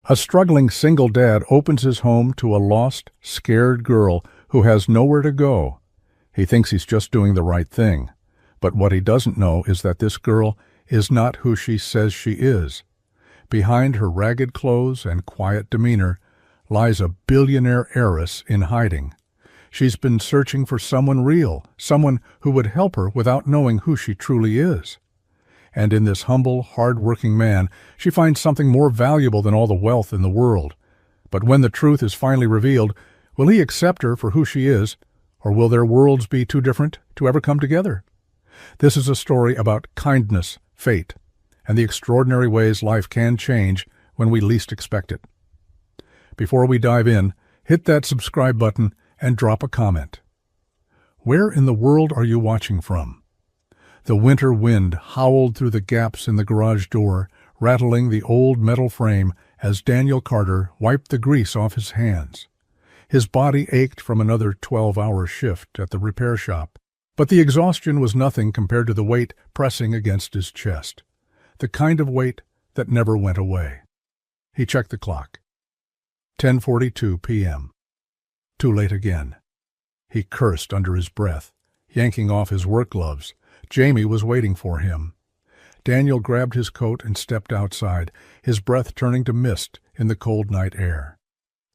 A struggling single dad opens his home to a lost, scared girl who has nowhere to go. He thinks he's just doing the right thing. But what he doesn't know is that this girl is not who she says she is. Behind her ragged clothes and quiet demeanor lies a billionaire heiress in hiding. She's been searching for someone real, someone who would help her without knowing who she truly is. And in this humble, hard-working man, she finds something more valuable than all the wealth in the world. But when the truth is finally revealed, will he accept her for who she is, or will their worlds be too different to ever come together? This is a story about kindness, fate, and the extraordinary ways life can change when we least expect it. Before we dive in, hit that subscribe button and drop a comment. Where in the world are you watching from? The winter wind howled through the gaps in the garage door, rattling the old metal frame as Daniel Carter wiped the grease off his hands. His body ached from another 12-hour shift at the repair shop, but the exhaustion was nothing compared to the weight pressing against his chest, the kind of weight that never went away. He checked the clock. 10:42 p.m. Too late again. He cursed under his breath, yanking off his work gloves. Jamie was waiting for him. Daniel grabbed his coat and stepped outside, his breath turning to mist in the cold night air.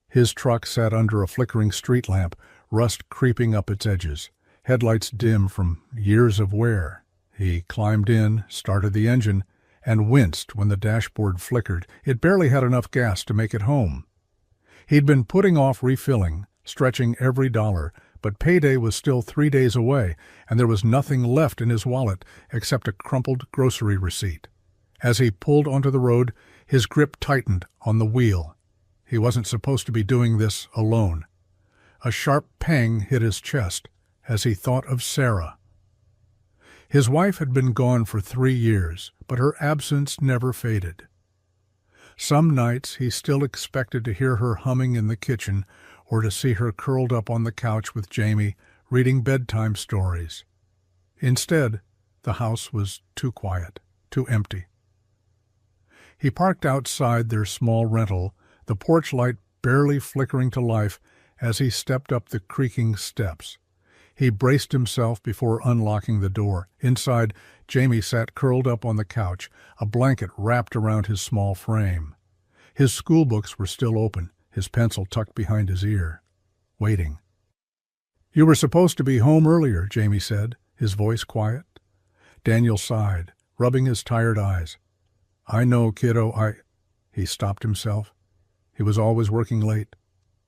His truck sat under a flickering street lamp, rust creeping up its edges, headlights dim from years of wear. He climbed in, started the engine, and winced when the dashboard flickered. It barely had enough gas to make it home. He'd been putting off refilling, stretching every dollar, but payday was still 3 days away, and there was nothing left in his wallet except a crumpled grocery receipt. As he pulled onto the road, his grip tightened on the wheel. He wasn't supposed to be doing this alone. A sharp pang hit his chest as he thought of Sarah. His wife had been gone for 3 years, but her absence never faded. Some nights he still expected to hear her humming in the kitchen or to see her curled up on the couch with Jamie, reading bedtime stories. Instead, the house was too quiet, too empty. He parked outside their small rental, the porch light barely flickering to life as he stepped up the creaking steps. He braced himself before unlocking the door. Inside, Jamie sat curled up on the couch, a blanket wrapped around his small frame. His schoolbooks were still open, his pencil tucked behind his ear, waiting. "You were supposed to be home earlier," Jamie said, his voice quiet. Daniel sighed, rubbing his tired eyes. "I know, kiddo, He stopped himself. He was always working late,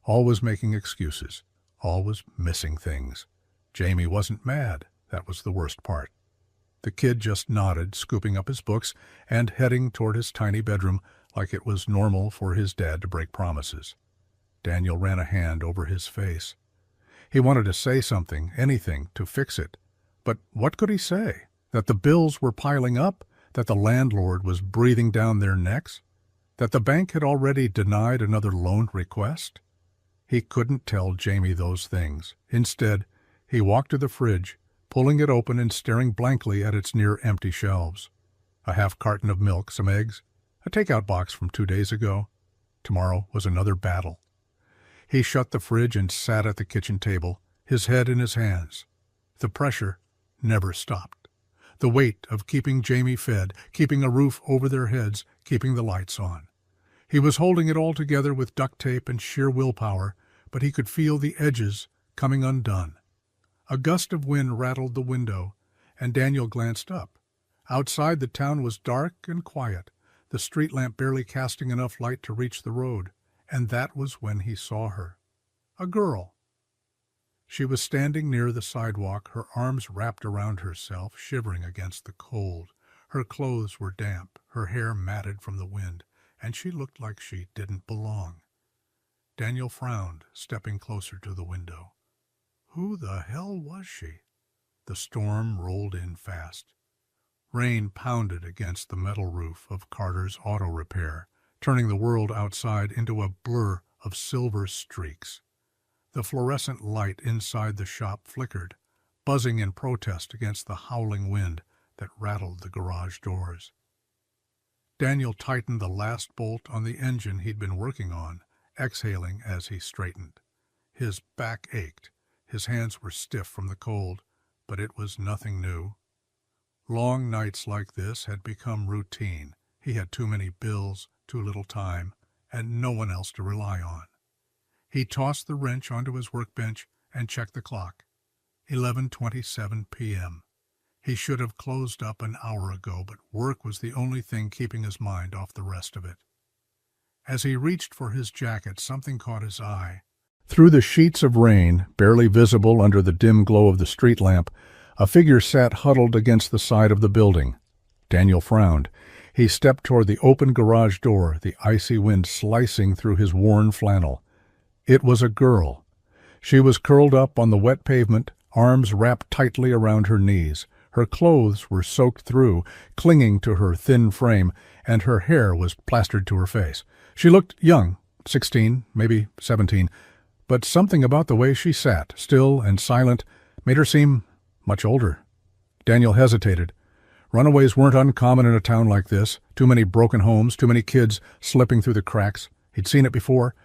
always making excuses, always missing things. Jamie wasn't mad. That was the worst part. The kid just nodded, scooping up his books and heading toward his tiny bedroom like it was normal for his dad to break promises. Daniel ran a hand over his face. He wanted to say something, anything, to fix it. But what could he say? That the bills were piling up? That the landlord was breathing down their necks? That the bank had already denied another loan request? He couldn't tell Jamie those things. Instead, he walked to the fridge, pulling it open and staring blankly at its near-empty shelves. A half carton of milk, some eggs, a takeout box from 2 days ago. Tomorrow was another battle. He shut the fridge and sat at the kitchen table, his head in his hands. The pressure never stopped. The weight of keeping Jamie fed, keeping a roof over their heads, keeping the lights on. He was holding it all together with duct tape and sheer willpower, but he could feel the edges coming undone. A gust of wind rattled the window, and Daniel glanced up. Outside, the town was dark and quiet, the street lamp barely casting enough light to reach the road, and that was when he saw her. A girl. She was standing near the sidewalk, her arms wrapped around herself, shivering against the cold. Her clothes were damp, her hair matted from the wind, and she looked like she didn't belong. Daniel frowned, stepping closer to the window. Who the hell was she? The storm rolled in fast. Rain pounded against the metal roof of Carter's auto repair, turning the world outside into a blur of silver streaks. The fluorescent light inside the shop flickered, buzzing in protest against the howling wind that rattled the garage doors. Daniel tightened the last bolt on the engine he'd been working on, exhaling as he straightened. His back ached. His hands were stiff from the cold, but it was nothing new. Long nights like this had become routine. He had too many bills, too little time, and no one else to rely on. He tossed the wrench onto his workbench and checked the clock. 11:27 p.m. He should have closed up an hour ago, but work was the only thing keeping his mind off the rest of it. As he reached for his jacket, something caught his eye. Through the sheets of rain, barely visible under the dim glow of the street lamp, a figure sat huddled against the side of the building. Daniel frowned. He stepped toward the open garage door, the icy wind slicing through his worn flannel. It was a girl. She was curled up on the wet pavement, arms wrapped tightly around her knees. Her clothes were soaked through, clinging to her thin frame, and her hair was plastered to her face. She looked young, 16, maybe 17, but something about the way she sat, still and silent, made her seem much older. Daniel hesitated. Runaways weren't uncommon in a town like this. Too many broken homes, too many kids slipping through the cracks. He'd seen it before.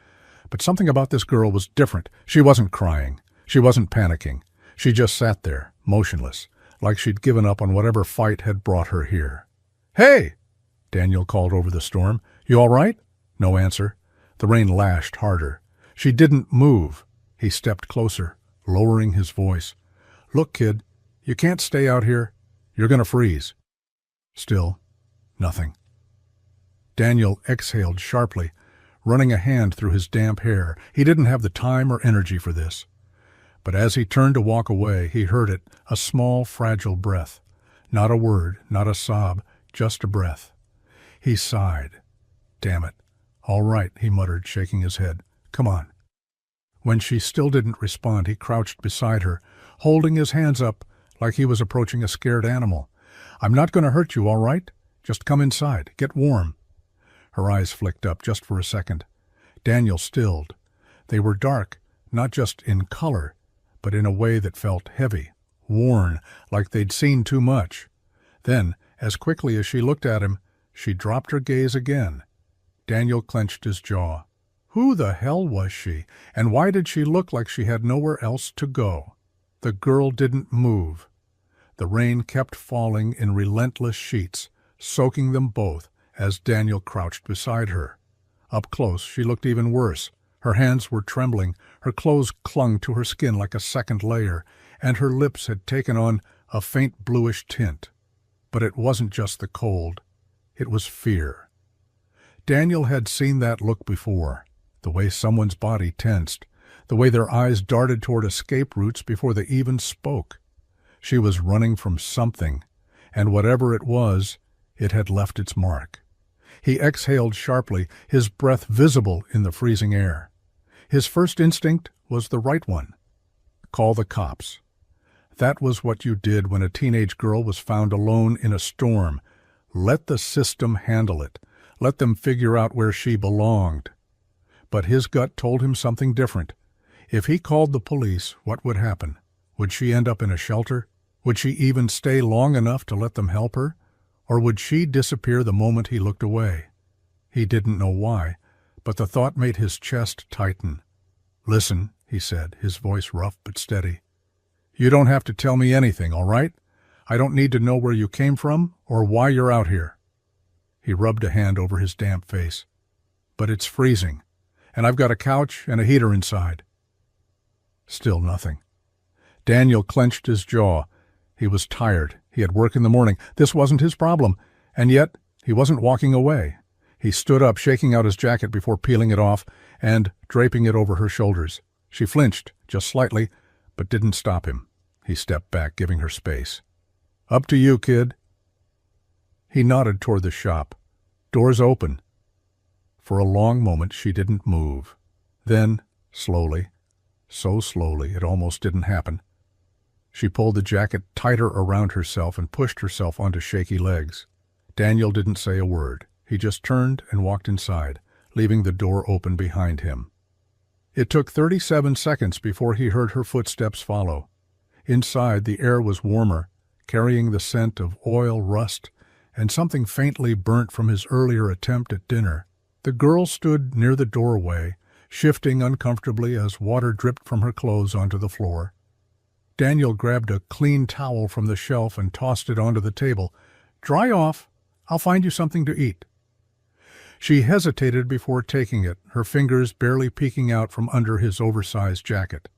But something about this girl was different. She wasn't crying. She wasn't panicking. She just sat there, motionless, like she'd given up on whatever fight had brought her here. "Hey!" Daniel called over the storm. "You all right?" No answer. The rain lashed harder. She didn't move. He stepped closer, lowering his voice. "Look, kid, you can't stay out here. You're going to freeze." Still, nothing. Daniel exhaled sharply, running a hand through his damp hair. He didn't have the time or energy for this. But as he turned to walk away, he heard it, a small, fragile breath. Not a word, not a sob, just a breath. He sighed. "Damn it. All right," he muttered, shaking his head. "Come on." When she still didn't respond, he crouched beside her, holding his hands up like he was approaching a scared animal. "I'm not going to hurt you, all right? Just come inside. Get warm." Her eyes flicked up just for a second. Daniel stilled. They were dark, not just in color, but in a way that felt heavy, worn, like they'd seen too much. Then, as quickly as she looked at him, she dropped her gaze again. Daniel clenched his jaw. Who the hell was she, and why did she look like she had nowhere else to go? The girl didn't move. The rain kept falling in relentless sheets, soaking them both as Daniel crouched beside her. Up close, she looked even worse. Her hands were trembling, her clothes clung to her skin like a second layer, and her lips had taken on a faint bluish tint. But it wasn't just the cold. It was fear. Daniel had seen that look before, the way someone's body tensed, the way their eyes darted toward escape routes before they even spoke. She was running from something, and whatever it was, it had left its mark. He exhaled sharply, his breath visible in the freezing air. His first instinct was the right one. Call the cops. That was what you did when a teenage girl was found alone in a storm. Let the system handle it. Let them figure out where she belonged. But his gut told him something different. If he called the police, what would happen? Would she end up in a shelter? Would she even stay long enough to let them help her? Or would she disappear the moment he looked away? He didn't know why, but the thought made his chest tighten. "Listen," he said, his voice rough but steady. "You don't have to tell me anything, all right? I don't need to know where you came from or why you're out here." He rubbed a hand over his damp face. "But it's freezing, and I've got a couch and a heater inside." Still nothing. Daniel clenched his jaw. He was tired. He had work in the morning. This wasn't his problem, and yet he wasn't walking away. He stood up, shaking out his jacket before peeling it off and draping it over her shoulders. She flinched, just slightly, but didn't stop him. He stepped back, giving her space. "Up to you, kid." He nodded toward the shop. "Doors open." For a long moment she didn't move. Then, slowly, so slowly it almost didn't happen, she pulled the jacket tighter around herself and pushed herself onto shaky legs. Daniel didn't say a word. He just turned and walked inside, leaving the door open behind him. It took 37 seconds before he heard her footsteps follow. Inside, the air was warmer, carrying the scent of oil, rust, and something faintly burnt from his earlier attempt at dinner. The girl stood near the doorway, shifting uncomfortably as water dripped from her clothes onto the floor. Daniel grabbed a clean towel from the shelf and tossed it onto the table. "Dry off. I'll find you something to eat." She hesitated before taking it, her fingers barely peeking out from under his oversized jacket.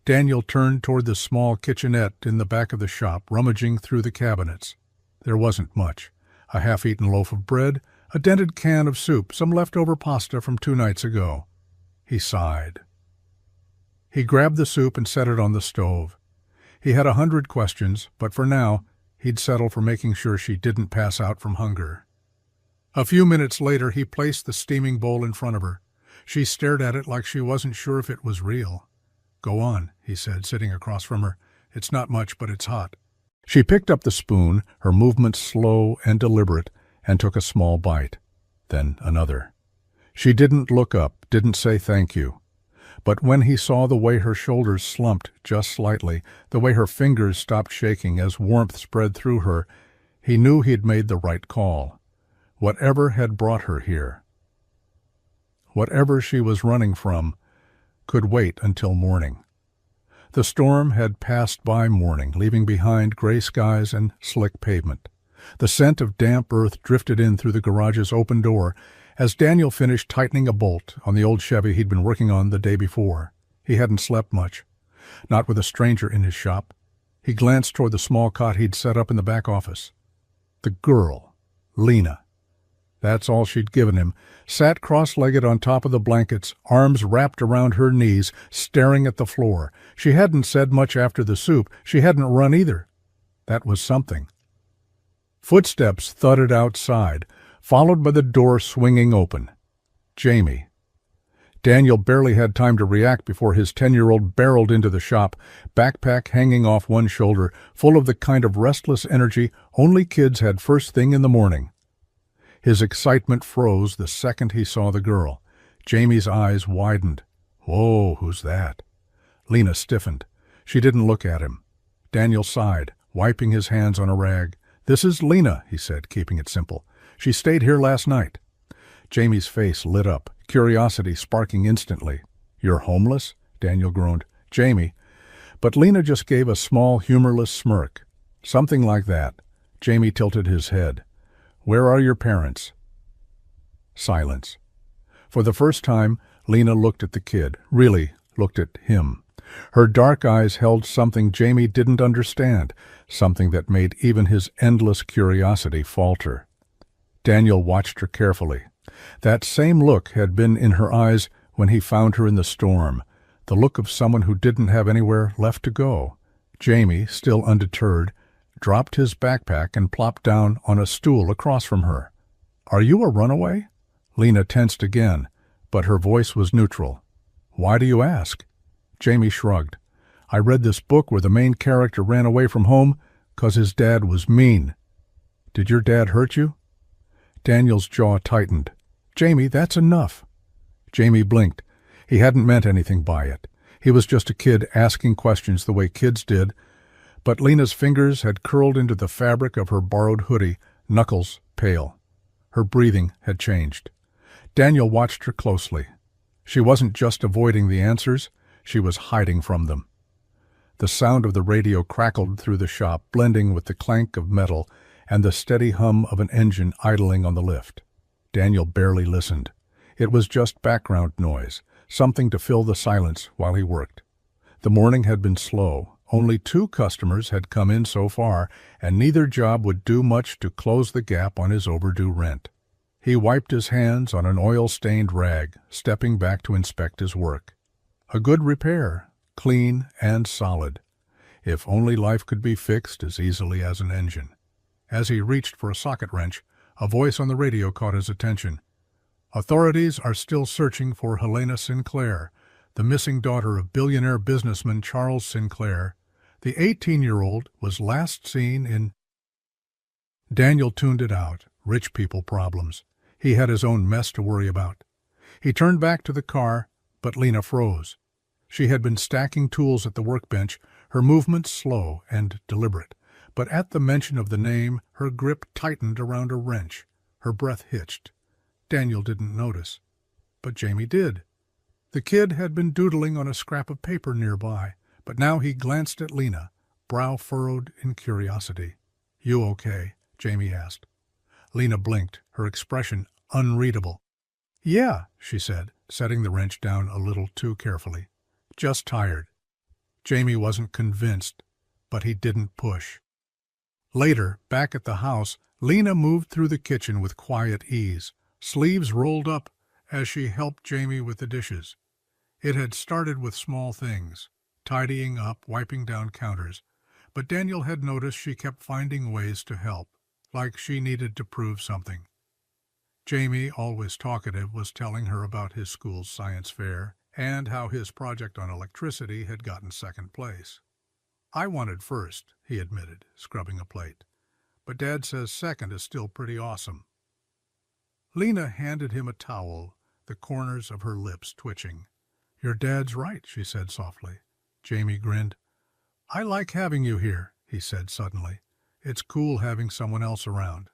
Daniel turned toward the small kitchenette in the back of the shop, rummaging through the cabinets. There wasn't much. A half-eaten loaf of bread, a dented can of soup, some leftover pasta from 2 nights ago. He sighed. He grabbed the soup and set it on the stove. He had 100 questions, but for now, he'd settle for making sure she didn't pass out from hunger. A few minutes later, he placed the steaming bowl in front of her. She stared at it like she wasn't sure if it was real. "Go on," he said, sitting across from her. "It's not much, but it's hot." She picked up the spoon, her movements slow and deliberate, and took a small bite. Then another. She didn't look up, didn't say thank you. But when he saw the way her shoulders slumped just slightly, the way her fingers stopped shaking as warmth spread through her, he knew he'd made the right call. Whatever had brought her here, whatever she was running from, could wait until morning. The storm had passed by morning, leaving behind gray skies and slick pavement. The scent of damp earth drifted in through the garage's open door as Daniel finished tightening a bolt on the old Chevy he'd been working on the day before. He hadn't slept much, not with a stranger in his shop. He glanced toward the small cot he'd set up in the back office. The girl, Lena, that's all she'd given him, sat cross-legged on top of the blankets, arms wrapped around her knees, staring at the floor. She hadn't said much after the soup. She hadn't run either. That was something. Footsteps thudded outside, followed by the door swinging open. Jamie. Daniel barely had time to react before his 10-year-old barreled into the shop, backpack hanging off one shoulder, full of the kind of restless energy only kids had first thing in the morning. His excitement froze the second he saw the girl. Jamie's eyes widened. "Whoa, who's that?" Lena stiffened. She didn't look at him. Daniel sighed, wiping his hands on a rag. "This is Lena," he said, keeping it simple. "She stayed here last night." Jamie's face lit up, curiosity sparking instantly. "You're homeless?" Daniel groaned. "Jamie." But Lena just gave a small, humorless smirk. "Something like that." Jamie tilted his head. "Where are your parents?" Silence. For the first time, Lena looked at the kid, really looked at him. Her dark eyes held something Jamie didn't understand, something that made even his endless curiosity falter. Daniel watched her carefully. That same look had been in her eyes when he found her in the storm, the look of someone who didn't have anywhere left to go. Jamie, still undeterred, dropped his backpack and plopped down on a stool across from her. "Are you a runaway?" Lena tensed again, but her voice was neutral. "Why do you ask?" Jamie shrugged. "I read this book where the main character ran away from home 'cause his dad was mean." "Did your dad hurt you?" Daniel's jaw tightened. "Jamie, that's enough." Jamie blinked. He hadn't meant anything by it. He was just a kid asking questions the way kids did, but Lena's fingers had curled into the fabric of her borrowed hoodie, knuckles pale. Her breathing had changed. Daniel watched her closely. She wasn't just avoiding the answers, she was hiding from them. The sound of the radio crackled through the shop, blending with the clank of metal and the steady hum of an engine idling on the lift. Daniel barely listened. It was just background noise, something to fill the silence while he worked. The morning had been slow. Only 2 customers had come in so far, and neither job would do much to close the gap on his overdue rent. He wiped his hands on an oil-stained rag, stepping back to inspect his work. A good repair, clean and solid. If only life could be fixed as easily as an engine. As he reached for a socket wrench, a voice on the radio caught his attention. "Authorities are still searching for Helena Sinclair, the missing daughter of billionaire businessman Charles Sinclair. The 18-year-old was last seen in—" Daniel tuned it out. Rich people problems. He had his own mess to worry about. He turned back to the car, but Lena froze. She had been stacking tools at the workbench, her movements slow and deliberate. but at the mention of the name, her grip tightened around a wrench. Her breath hitched. Daniel didn't notice, but Jamie did. The kid had been doodling on a scrap of paper nearby, but now he glanced at Lena, brow furrowed in curiosity. "You okay?" Jamie asked. Lena blinked, her expression unreadable. "Yeah," she said, setting the wrench down a little too carefully. "Just tired." Jamie wasn't convinced, but he didn't push. Later, back at the house, Lena moved through the kitchen with quiet ease, sleeves rolled up as she helped Jamie with the dishes. It had started with small things, tidying up, wiping down counters, but Daniel had noticed she kept finding ways to help, like she needed to prove something. Jamie, always talkative, was telling her about his school's science fair and how his project on electricity had gotten second place. "I wanted first," he admitted, scrubbing a plate. "But Dad says second is still pretty awesome." Lena handed him a towel, the corners of her lips twitching. "Your dad's right," she said softly. Jamie grinned. "I like having you here," he said suddenly. "It's cool having someone else around."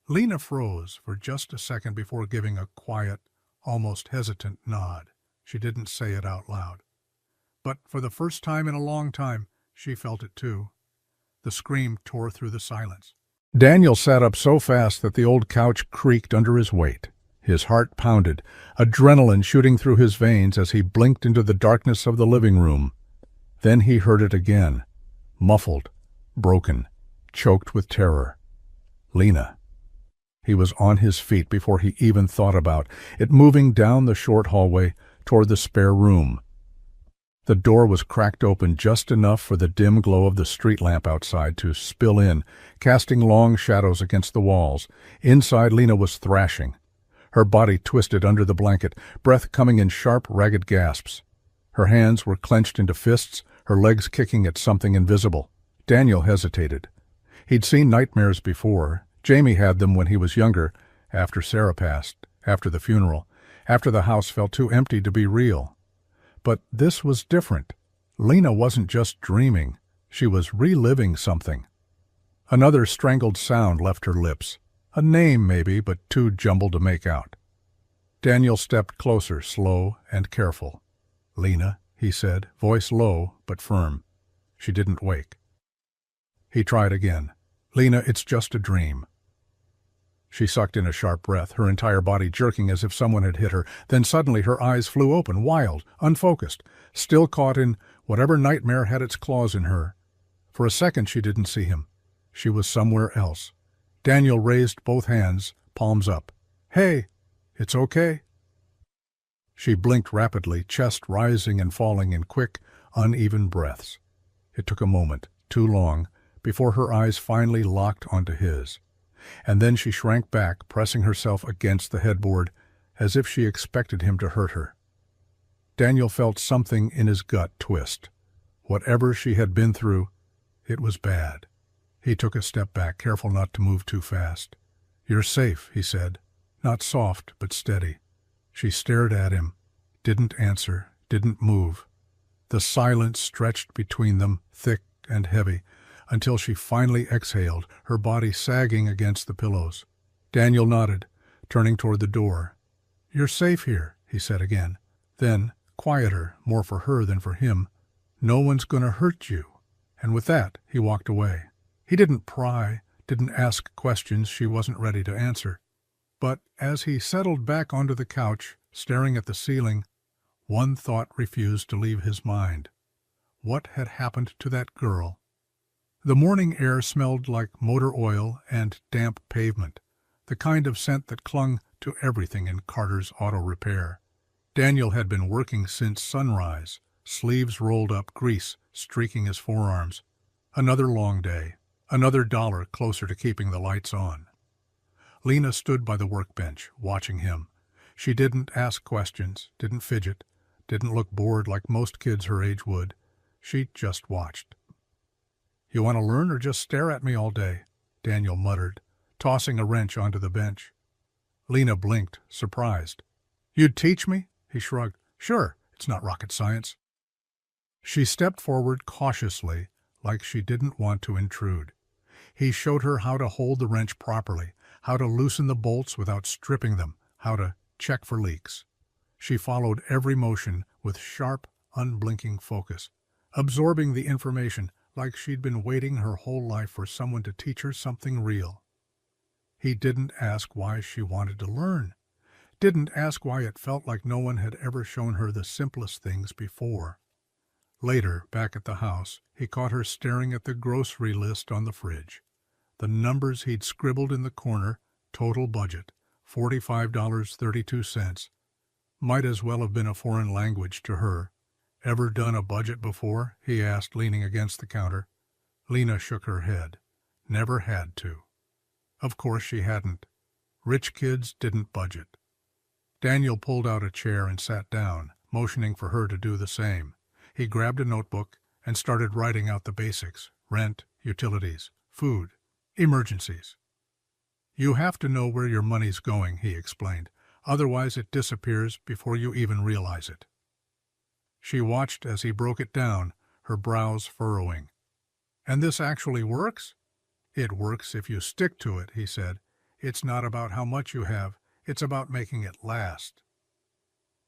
Lena froze for just a second before giving a quiet, almost hesitant nod. She didn't say it out loud. But for the first time in a long time, she felt it too. The scream tore through the silence. Daniel sat up so fast that the old couch creaked under his weight. His heart pounded, adrenaline shooting through his veins as he blinked into the darkness of the living room. Then he heard it again, muffled, broken, choked with terror. Lena. He was on his feet before he even thought about it, moving down the short hallway toward the spare room. The door was cracked open just enough for the dim glow of the street lamp outside to spill in, casting long shadows against the walls. Inside, Lena was thrashing. Her body twisted under the blanket, breath coming in sharp, ragged gasps. Her hands were clenched into fists, her legs kicking at something invisible. Daniel hesitated. He'd seen nightmares before. Jamie had them when he was younger, after Sarah passed, after the funeral, after the house felt too empty to be real. But this was different. Lena wasn't just dreaming. She was reliving something. Another strangled sound left her lips. A name, maybe, but too jumbled to make out. Daniel stepped closer, slow and careful. "Lena," he said, voice low but firm. She didn't wake. He tried again. "Lena, it's just a dream." She sucked in a sharp breath, her entire body jerking as if someone had hit her. Then suddenly her eyes flew open, wild, unfocused, still caught in whatever nightmare had its claws in her. For a second she didn't see him. She was somewhere else. Daniel raised both hands, palms up. "Hey, it's okay." She blinked rapidly, chest rising and falling in quick, uneven breaths. It took a moment, too long, before her eyes finally locked onto his. And then she shrank back, pressing herself against the headboard, as if she expected him to hurt her. Daniel felt something in his gut twist. Whatever she had been through, it was bad. He took a step back, careful not to move too fast. "You're safe," he said, not soft but steady. She stared at him, didn't answer, didn't move. The silence stretched between them, thick and heavy, until she finally exhaled, her body sagging against the pillows. Daniel nodded, turning toward the door. "You're safe here," he said again. Then, quieter, more for her than for him, "No one's going to hurt you." And with that, he walked away. He didn't pry, didn't ask questions she wasn't ready to answer. But as he settled back onto the couch, staring at the ceiling, one thought refused to leave his mind. What had happened to that girl? The morning air smelled like motor oil and damp pavement, the kind of scent that clung to everything in Carter's auto repair. Daniel had been working since sunrise, sleeves rolled up, grease streaking his forearms. Another long day, another dollar closer to keeping the lights on. Lena stood by the workbench, watching him. She didn't ask questions, didn't fidget, didn't look bored like most kids her age would. She just watched. "You want to learn or just stare at me all day?" Daniel muttered, tossing a wrench onto the bench. Lena blinked, surprised. "You'd teach me?" He shrugged. "Sure, it's not rocket science." She stepped forward cautiously, like she didn't want to intrude. He showed her how to hold the wrench properly, how to loosen the bolts without stripping them, how to check for leaks. She followed every motion with sharp, unblinking focus, absorbing the information like she'd been waiting her whole life for someone to teach her something real. He didn't ask why she wanted to learn, didn't ask why it felt like no one had ever shown her the simplest things before. Later, back at the house, he caught her staring at the grocery list on the fridge. The numbers he'd scribbled in the corner, total budget, $45.32, might as well have been a foreign language to her. "Ever done a budget before?" he asked, leaning against the counter. Lena shook her head. Never had to. Of course she hadn't. Rich kids didn't budget. Daniel pulled out a chair and sat down, motioning for her to do the same. He grabbed a notebook and started writing out the basics: rent, utilities, food, emergencies. "You have to know where your money's going," he explained. "Otherwise it disappears before you even realize it." She watched as he broke it down, her brows furrowing. "And this actually works?" "It works if you stick to it," he said. "It's not about how much you have, it's about making it last."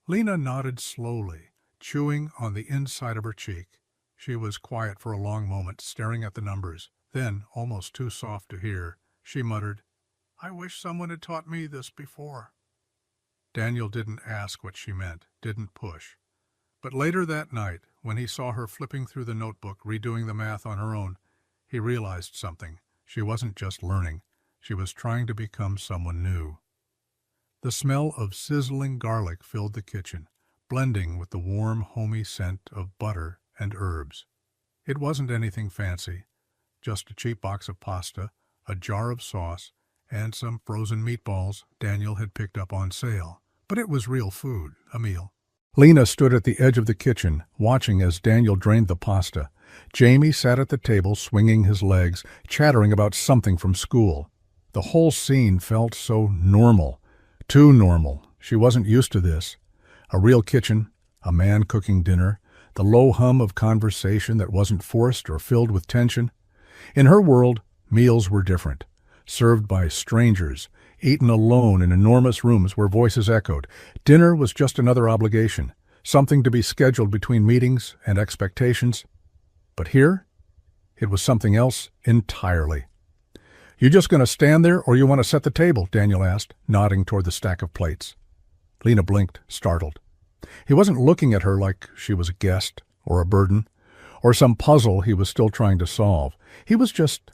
Lena nodded slowly, chewing on the inside of her cheek. She was quiet for a long moment, staring at the numbers. Then, almost too soft to hear, she muttered, "I wish someone had taught me this before." Daniel didn't ask what she meant, didn't push. But later that night, when he saw her flipping through the notebook, redoing the math on her own, he realized something. She wasn't just learning. She was trying to become someone new. The smell of sizzling garlic filled the kitchen, blending with the warm, homey scent of butter and herbs. It wasn't anything fancy, just a cheap box of pasta, a jar of sauce, and some frozen meatballs Daniel had picked up on sale. But it was real food, a meal. Lena stood at the edge of the kitchen, watching as Daniel drained the pasta. Jamie sat at the table, swinging his legs, chattering about something from school. The whole scene felt so normal. Too normal. She wasn't used to this. A real kitchen, a man cooking dinner, the low hum of conversation that wasn't forced or filled with tension. In her world, meals were different. Served by strangers, eaten alone in enormous rooms where voices echoed. Dinner was just another obligation, something to be scheduled between meetings and expectations. But here, it was something else entirely. "You just going to stand there, or you want to set the table?" Daniel asked, nodding toward the stack of plates. Lena blinked, startled. He wasn't looking at her like she was a guest, or a burden, or some puzzle he was still trying to solve. He was just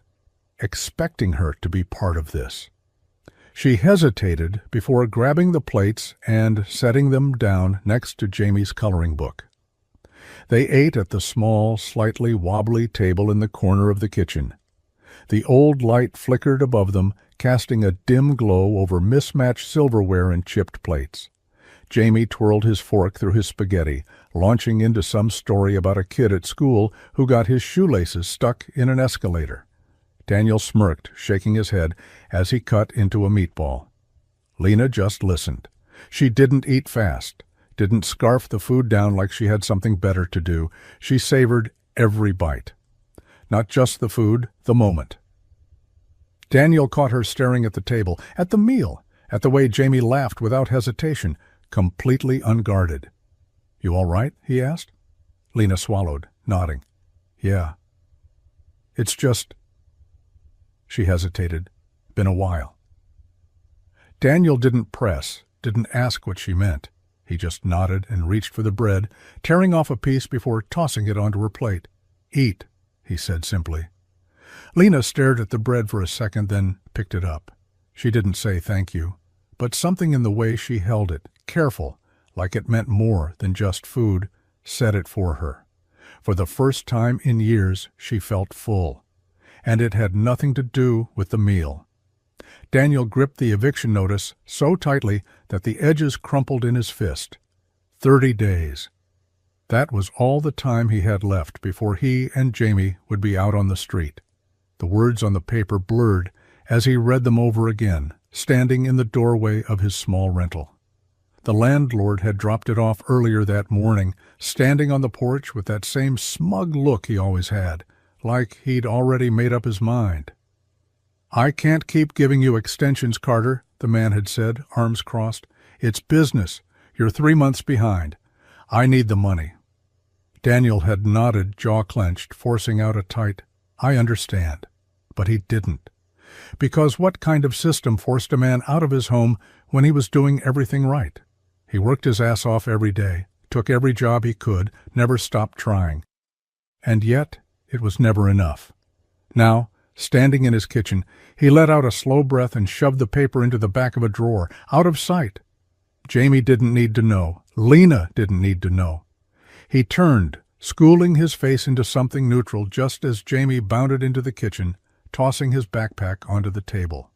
expecting her to be part of this. She hesitated before grabbing the plates and setting them down next to Jamie's coloring book. They ate at the small, slightly wobbly table in the corner of the kitchen. The old light flickered above them, casting a dim glow over mismatched silverware and chipped plates. Jamie twirled his fork through his spaghetti, launching into some story about a kid at school who got his shoelaces stuck in an escalator. Daniel smirked, shaking his head as he cut into a meatball. Lena just listened. She didn't eat fast, didn't scarf the food down like she had something better to do. She savored every bite. Not just the food, the moment. Daniel caught her staring at the table, at the meal, at the way Jamie laughed without hesitation, completely unguarded. "You all right?" he asked. Lena swallowed, nodding. "Yeah. It's just..." She hesitated. "Been a while." Daniel didn't press, didn't ask what she meant. He just nodded and reached for the bread, tearing off a piece before tossing it onto her plate. "Eat," he said simply. Lena stared at the bread for a second, then picked it up. She didn't say thank you, but something in the way she held it, careful, like it meant more than just food, said it for her. For the first time in years, she felt full. And it had nothing to do with the meal. Daniel gripped the eviction notice so tightly that the edges crumpled in his fist. 30 days. That was all the time he had left before he and Jamie would be out on the street. The words on the paper blurred as he read them over again, standing in the doorway of his small rental. The landlord had dropped it off earlier that morning, standing on the porch with that same smug look he always had, like he'd already made up his mind. "I can't keep giving you extensions, Carter," the man had said, arms crossed. "It's business. You're 3 months behind. I need the money." Daniel had nodded, jaw clenched, forcing out a tight, "I understand." But he didn't. Because what kind of system forced a man out of his home when he was doing everything right? He worked his ass off every day, took every job he could, never stopped trying. And yet, it was never enough. Now, standing in his kitchen, he let out a slow breath and shoved the paper into the back of a drawer, out of sight. Jamie didn't need to know. Lena didn't need to know. He turned, schooling his face into something neutral just as Jamie bounded into the kitchen, tossing his backpack onto the table.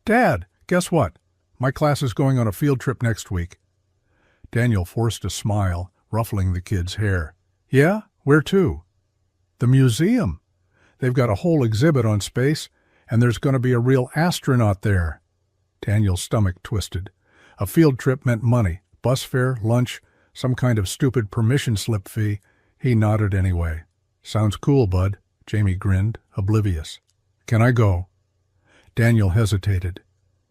"Dad, guess what? My class is going on a field trip next week." Daniel forced a smile, ruffling the kid's hair. "Yeah? Where to?" "The museum. They've got a whole exhibit on space, and there's going to be a real astronaut there." Daniel's stomach twisted. A field trip meant money, bus fare, lunch, some kind of stupid permission slip fee. He nodded anyway. "Sounds cool, bud." Jamie grinned, oblivious. "Can I go?" Daniel hesitated.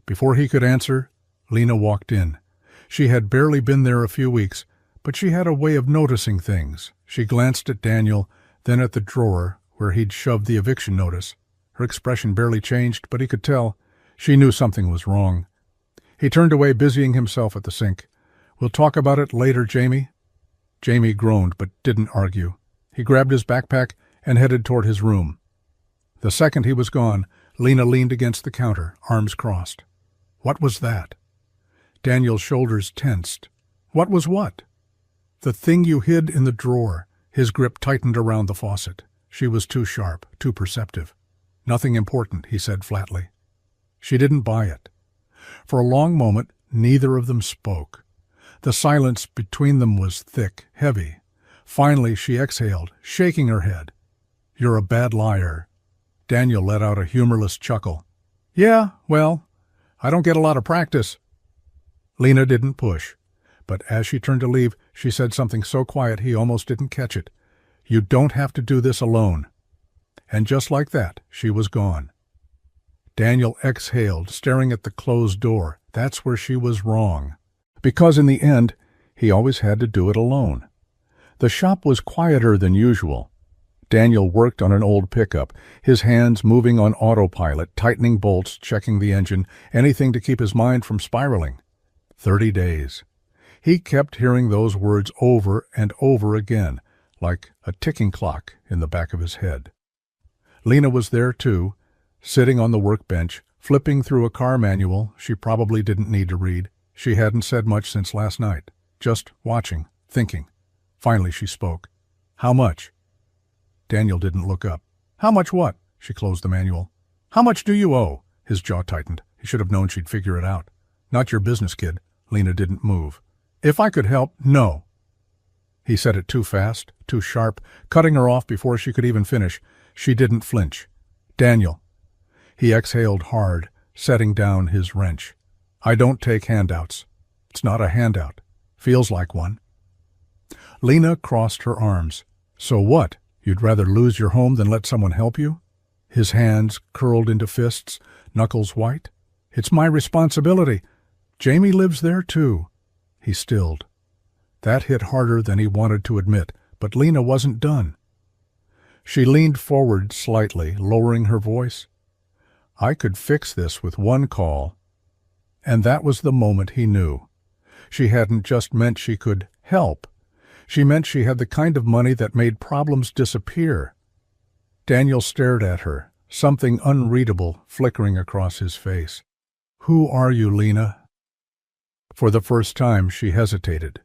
Before he could answer, Lena walked in. She had barely been there a few weeks, but she had a way of noticing things. She glanced at Daniel, then at the drawer where he'd shoved the eviction notice. Her expression barely changed, but he could tell. She knew something was wrong. He turned away, busying himself at the sink. "We'll talk about it later, Jamie." Jamie groaned, but didn't argue. He grabbed his backpack and headed toward his room. The second he was gone, Lena leaned against the counter, arms crossed. What was that? Daniel's shoulders tensed. What was what? "The thing you hid in the drawer." His grip tightened around the faucet. She was too sharp, too perceptive. "Nothing important," he said flatly. She didn't buy it. For a long moment, neither of them spoke. The silence between them was thick, heavy. Finally, she exhaled, shaking her head. "You're a bad liar." Daniel let out a humorless chuckle. "Yeah, well, I don't get a lot of practice." Lena didn't push, but as she turned to leave, she said something so quiet he almost didn't catch it. "You don't have to do this alone." And just like that, she was gone. Daniel exhaled, staring at the closed door. That's where she was wrong. Because in the end, he always had to do it alone. The shop was quieter than usual. Daniel worked on an old pickup, his hands moving on autopilot, tightening bolts, checking the engine, anything to keep his mind from spiraling. 30 days. He kept hearing those words over and over again, like a ticking clock in the back of his head. Lena was there too, sitting on the workbench, flipping through a car manual she probably didn't need to read. She hadn't said much since last night, just watching, thinking. Finally she spoke. "How much?" Daniel didn't look up. "How much what?" She closed the manual. "How much do you owe?" His jaw tightened. He should have known she'd figure it out. "Not your business, kid." Lena didn't move. "If I could help, no." He said it too fast, too sharp, cutting her off before she could even finish. She didn't flinch. "Daniel." He exhaled hard, setting down his wrench. "I don't take handouts." "It's not a handout. Feels like one." Lena crossed her arms. "So what? You'd rather lose your home than let someone help you?" His hands curled into fists, knuckles white. "It's my responsibility. Jamie lives there too." He stilled. That hit harder than he wanted to admit, but Lena wasn't done. She leaned forward slightly, lowering her voice. "I could fix this with one call." And that was the moment he knew. She hadn't just meant she could help. She meant she had the kind of money that made problems disappear. Daniel stared at her, something unreadable flickering across his face. "Who are you, Lena?" For the first time she hesitated.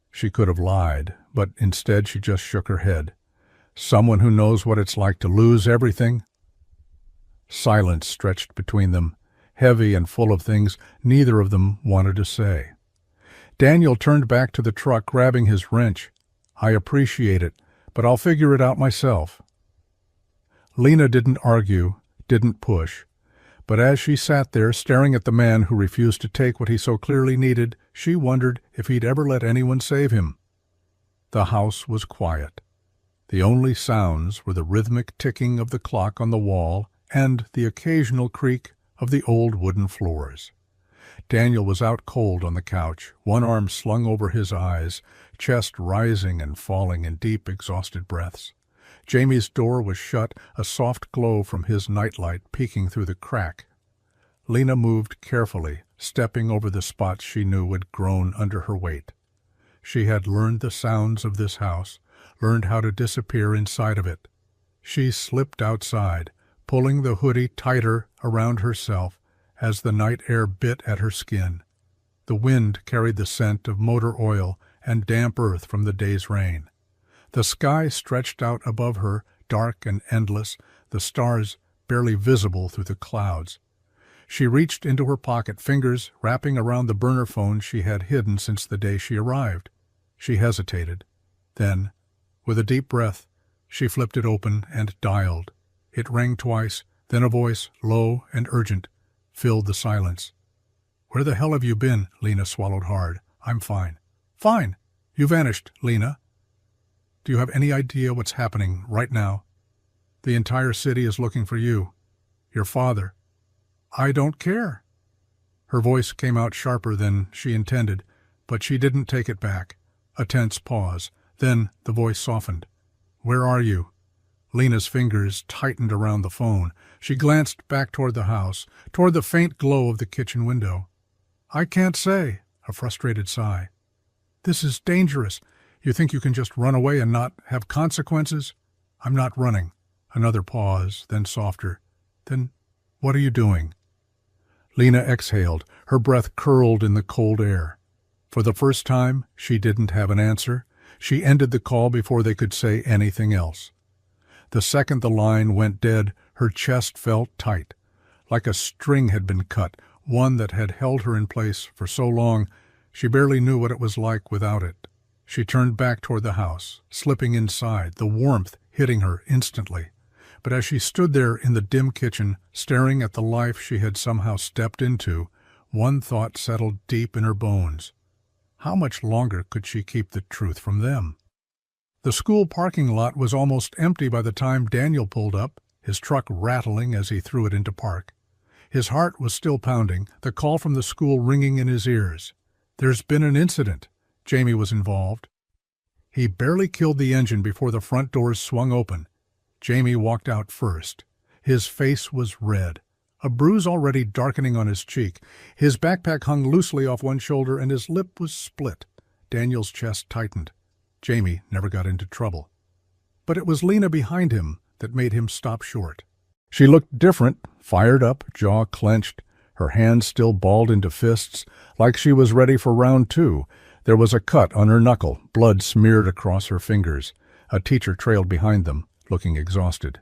She could have lied, but instead she just shook her head. "Someone who knows what it's like to lose everything?" Silence stretched between them, heavy and full of things neither of them wanted to say. Daniel turned back to the truck, grabbing his wrench. "I appreciate it, but I'll figure it out myself." Lena didn't argue, didn't push. But as she sat there staring at the man who refused to take what he so clearly needed, she wondered if he'd ever let anyone save him. The house was quiet. The only sounds were the rhythmic ticking of the clock on the wall and the occasional creak of the old wooden floors. Daniel was out cold on the couch, one arm slung over his eyes, chest rising and falling in deep, exhausted breaths. Jamie's door was shut, a soft glow from his nightlight peeking through the crack. Lena moved carefully, stepping over the spots she knew had grown under her weight. She had learned the sounds of this house, learned how to disappear inside of it. She slipped outside, pulling the hoodie tighter around herself as the night air bit at her skin. The wind carried the scent of motor oil and damp earth from the day's rain. The sky stretched out above her, dark and endless, the stars barely visible through the clouds. She reached into her pocket, fingers wrapping around the burner phone she had hidden since the day she arrived. She hesitated. Then, with a deep breath, she flipped it open and dialed. It rang twice, then a voice, low and urgent, filled the silence. "Where the hell have you been?" Lena swallowed hard. "I'm fine." "Fine. You vanished, Lena. Do you have any idea what's happening right now? The entire city is looking for you. Your father." "I don't care." Her voice came out sharper than she intended, but she didn't take it back. A tense pause. Then the voice softened. "Where are you?" Lena's fingers tightened around the phone. She glanced back toward the house, toward the faint glow of the kitchen window. "I can't say," a frustrated sigh. "This is dangerous. You think you can just run away and not have consequences?" "I'm not running." Another pause, then softer. "Then what are you doing?" Lena exhaled, her breath curled in the cold air. For the first time, she didn't have an answer. She ended the call before they could say anything else. The second the line went dead, her chest felt tight, like a string had been cut, one that had held her in place for so long she barely knew what it was like without it. She turned back toward the house, slipping inside, the warmth hitting her instantly. But as she stood there in the dim kitchen, staring at the life she had somehow stepped into, one thought settled deep in her bones. How much longer could she keep the truth from them? The school parking lot was almost empty by the time Daniel pulled up, his truck rattling as he threw it into park. His heart was still pounding, the call from the school ringing in his ears. "There's been an incident." Jamie was involved. He barely killed the engine before the front doors swung open. Jamie walked out first. His face was red, a bruise already darkening on his cheek. His backpack hung loosely off one shoulder and his lip was split. Daniel's chest tightened. Jamie never got into trouble. But it was Lena behind him that made him stop short. She looked different, fired up, jaw clenched, her hands still balled into fists, like she was ready for round two. There was a cut on her knuckle, blood smeared across her fingers. A teacher trailed behind them, looking exhausted.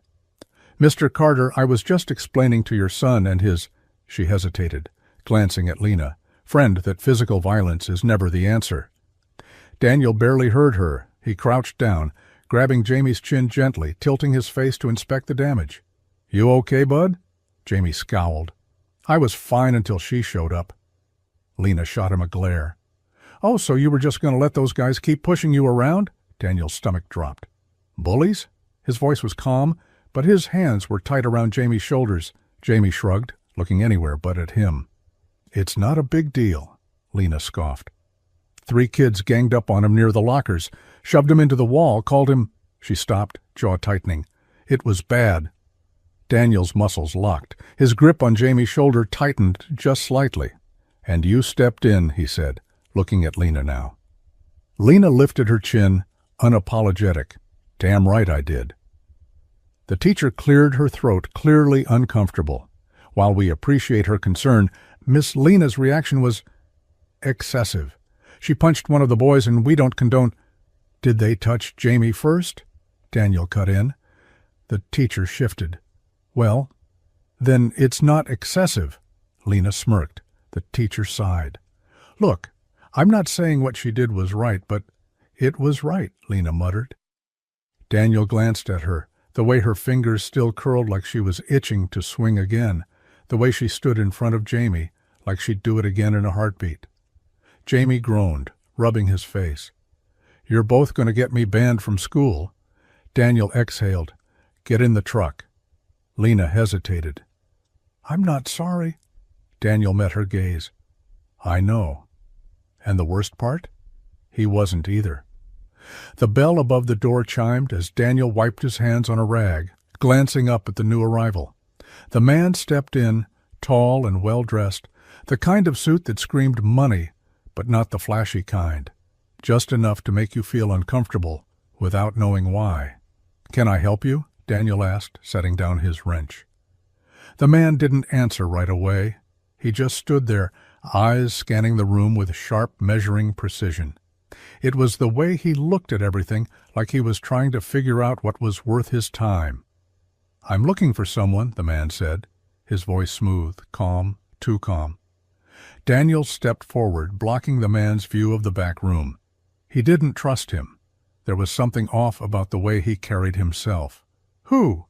"Mr. Carter, I was just explaining to your son and his—" She hesitated, glancing at Lena. "Friend that physical violence is never the answer." Daniel barely heard her. He crouched down, grabbing Jamie's chin gently, tilting his face to inspect the damage. "You okay, bud?" Jamie scowled. "I was fine until she showed up." Lena shot him a glare. "Oh, so you were just going to let those guys keep pushing you around?" Daniel's stomach dropped. "Bullies?" His voice was calm, but his hands were tight around Jamie's shoulders. Jamie shrugged, looking anywhere but at him. "It's not a big deal," Lena scoffed. "3 kids ganged up on him near the lockers, shoved him into the wall, called him—" She stopped, jaw tightening. "It was bad." Daniel's muscles locked. His grip on Jamie's shoulder tightened just slightly. "And you stepped in," he said, looking at Lena now. Lena lifted her chin, unapologetic. "Damn right I did." The teacher cleared her throat, clearly uncomfortable. While we appreciate her concern, Miss Lena's reaction was excessive. She punched one of the boys and we don't condone— "Did they touch Jamie first?" Daniel cut in. The teacher shifted. "Well, then it's not excessive." Lena smirked. The teacher sighed. "Look, I'm not saying what she did was right, but it was right," Lena muttered. Daniel glanced at her, the way her fingers still curled like she was itching to swing again, the way she stood in front of Jamie, like she'd do it again in a heartbeat. Jamie groaned, rubbing his face. "You're both going to get me banned from school." Daniel exhaled. "Get in the truck." Lena hesitated. "I'm not sorry." Daniel met her gaze. "I know." And the worst part? He wasn't either. The bell above the door chimed as Daniel wiped his hands on a rag, glancing up at the new arrival. The man stepped in, tall and well-dressed, the kind of suit that screamed money, but not the flashy kind, just enough to make you feel uncomfortable without knowing why. "Can I help you?" Daniel asked, setting down his wrench. The man didn't answer right away. He just stood there, eyes scanning the room with sharp, measuring precision. It was the way he looked at everything, like he was trying to figure out what was worth his time. "I'm looking for someone," the man said, his voice smooth, calm, too calm. Daniel stepped forward, blocking the man's view of the back room. He didn't trust him. There was something off about the way he carried himself. "Who?"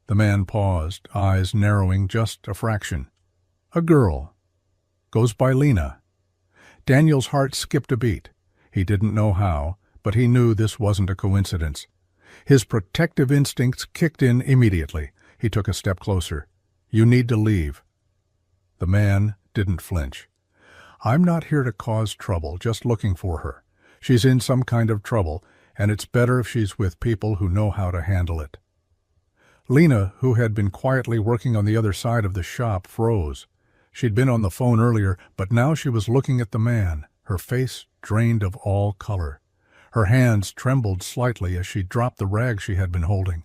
The man paused, eyes narrowing just a fraction. "A girl. Goes by Lena." Daniel's heart skipped a beat. He didn't know how, but he knew this wasn't a coincidence. His protective instincts kicked in immediately. He took a step closer. "You need to leave." The man didn't flinch. "I'm not here to cause trouble, just looking for her. She's in some kind of trouble, and it's better if she's with people who know how to handle it." Lena, who had been quietly working on the other side of the shop, froze. She'd been on the phone earlier, but now she was looking at the man, her face drained of all color. Her hands trembled slightly as she dropped the rag she had been holding.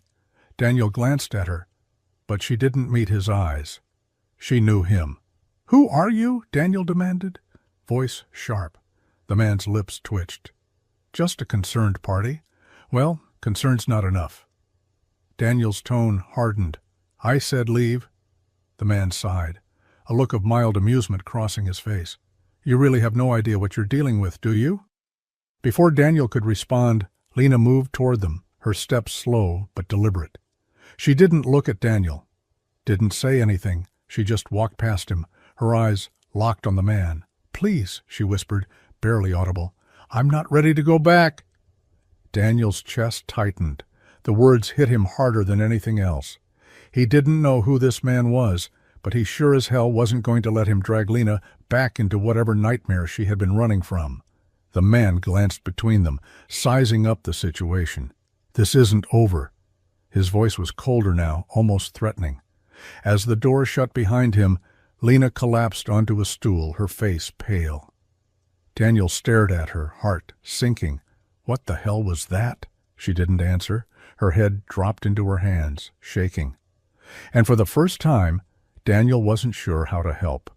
Daniel glanced at her, but she didn't meet his eyes. She knew him. "Who are you?" Daniel demanded, voice sharp. The man's lips twitched. "Just a concerned party." "Well, concern's not enough." Daniel's tone hardened. "I said leave." The man sighed, a look of mild amusement crossing his face. "You really have no idea what you're dealing with, do you?" Before Daniel could respond, Lena moved toward them, her steps slow but deliberate. She didn't look at Daniel, didn't say anything. She just walked past him, her eyes locked on the man. "Please," she whispered, barely audible. "I'm not ready to go back." Daniel's chest tightened. The words hit him harder than anything else. He didn't know who this man was, but he sure as hell wasn't going to let him drag Lena back into whatever nightmare she had been running from. The man glanced between them, sizing up the situation. "This isn't over." His voice was colder now, almost threatening. As the door shut behind him, Lena collapsed onto a stool, her face pale. Daniel stared at her, heart sinking. What the hell was that? She didn't answer. Her head dropped into her hands, shaking. And for the first time, Daniel wasn't sure how to help.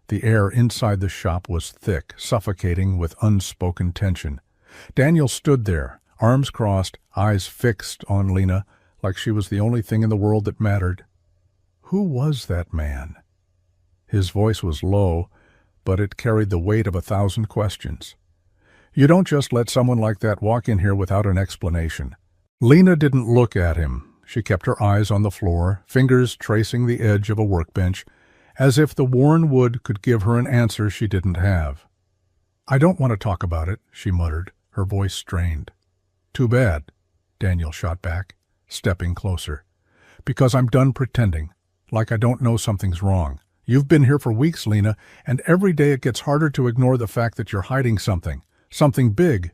The air inside the shop was thick, suffocating with unspoken tension. Daniel stood there, arms crossed, eyes fixed on Lena, like she was the only thing in the world that mattered. Who was that man? His voice was low, but it carried the weight of 1,000 questions. You don't just let someone like that walk in here without an explanation. Lena didn't look at him. She kept her eyes on the floor, fingers tracing the edge of a workbench, as if the worn wood could give her an answer she didn't have. "I don't want to talk about it," she muttered, her voice strained. "Too bad," Daniel shot back, stepping closer. "Because I'm done pretending, like I don't know something's wrong. You've been here for weeks, Lena, and every day it gets harder to ignore the fact that you're hiding something big."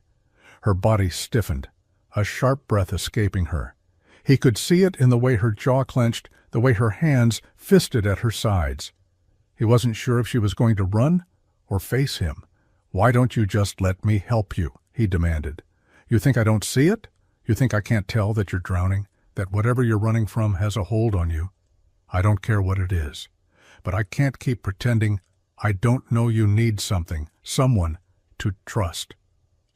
Her body stiffened, a sharp breath escaping her. He could see it in the way her jaw clenched, the way her hands fisted at her sides. He wasn't sure if she was going to run or face him. "Why don't you just let me help you?" he demanded. "You think I don't see it? You think I can't tell that you're drowning, that whatever you're running from has a hold on you? I don't care what it is. But I can't keep pretending I don't know you need something, someone to trust."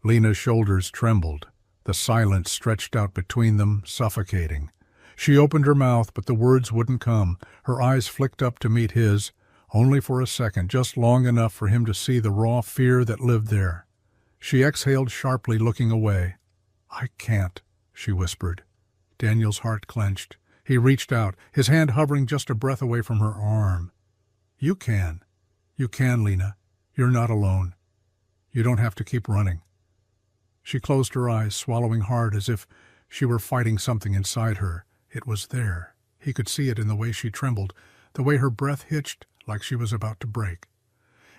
Lena's shoulders trembled. The silence stretched out between them, suffocating. She opened her mouth, but the words wouldn't come. Her eyes flicked up to meet his, only for a second, just long enough for him to see the raw fear that lived there. She exhaled sharply, looking away. "I can't," she whispered. Daniel's heart clenched. He reached out, his hand hovering just a breath away from her arm. "You can. You can, Lena. You're not alone. You don't have to keep running." She closed her eyes, swallowing hard as if she were fighting something inside her. It was there. He could see it in the way she trembled, the way her breath hitched like she was about to break.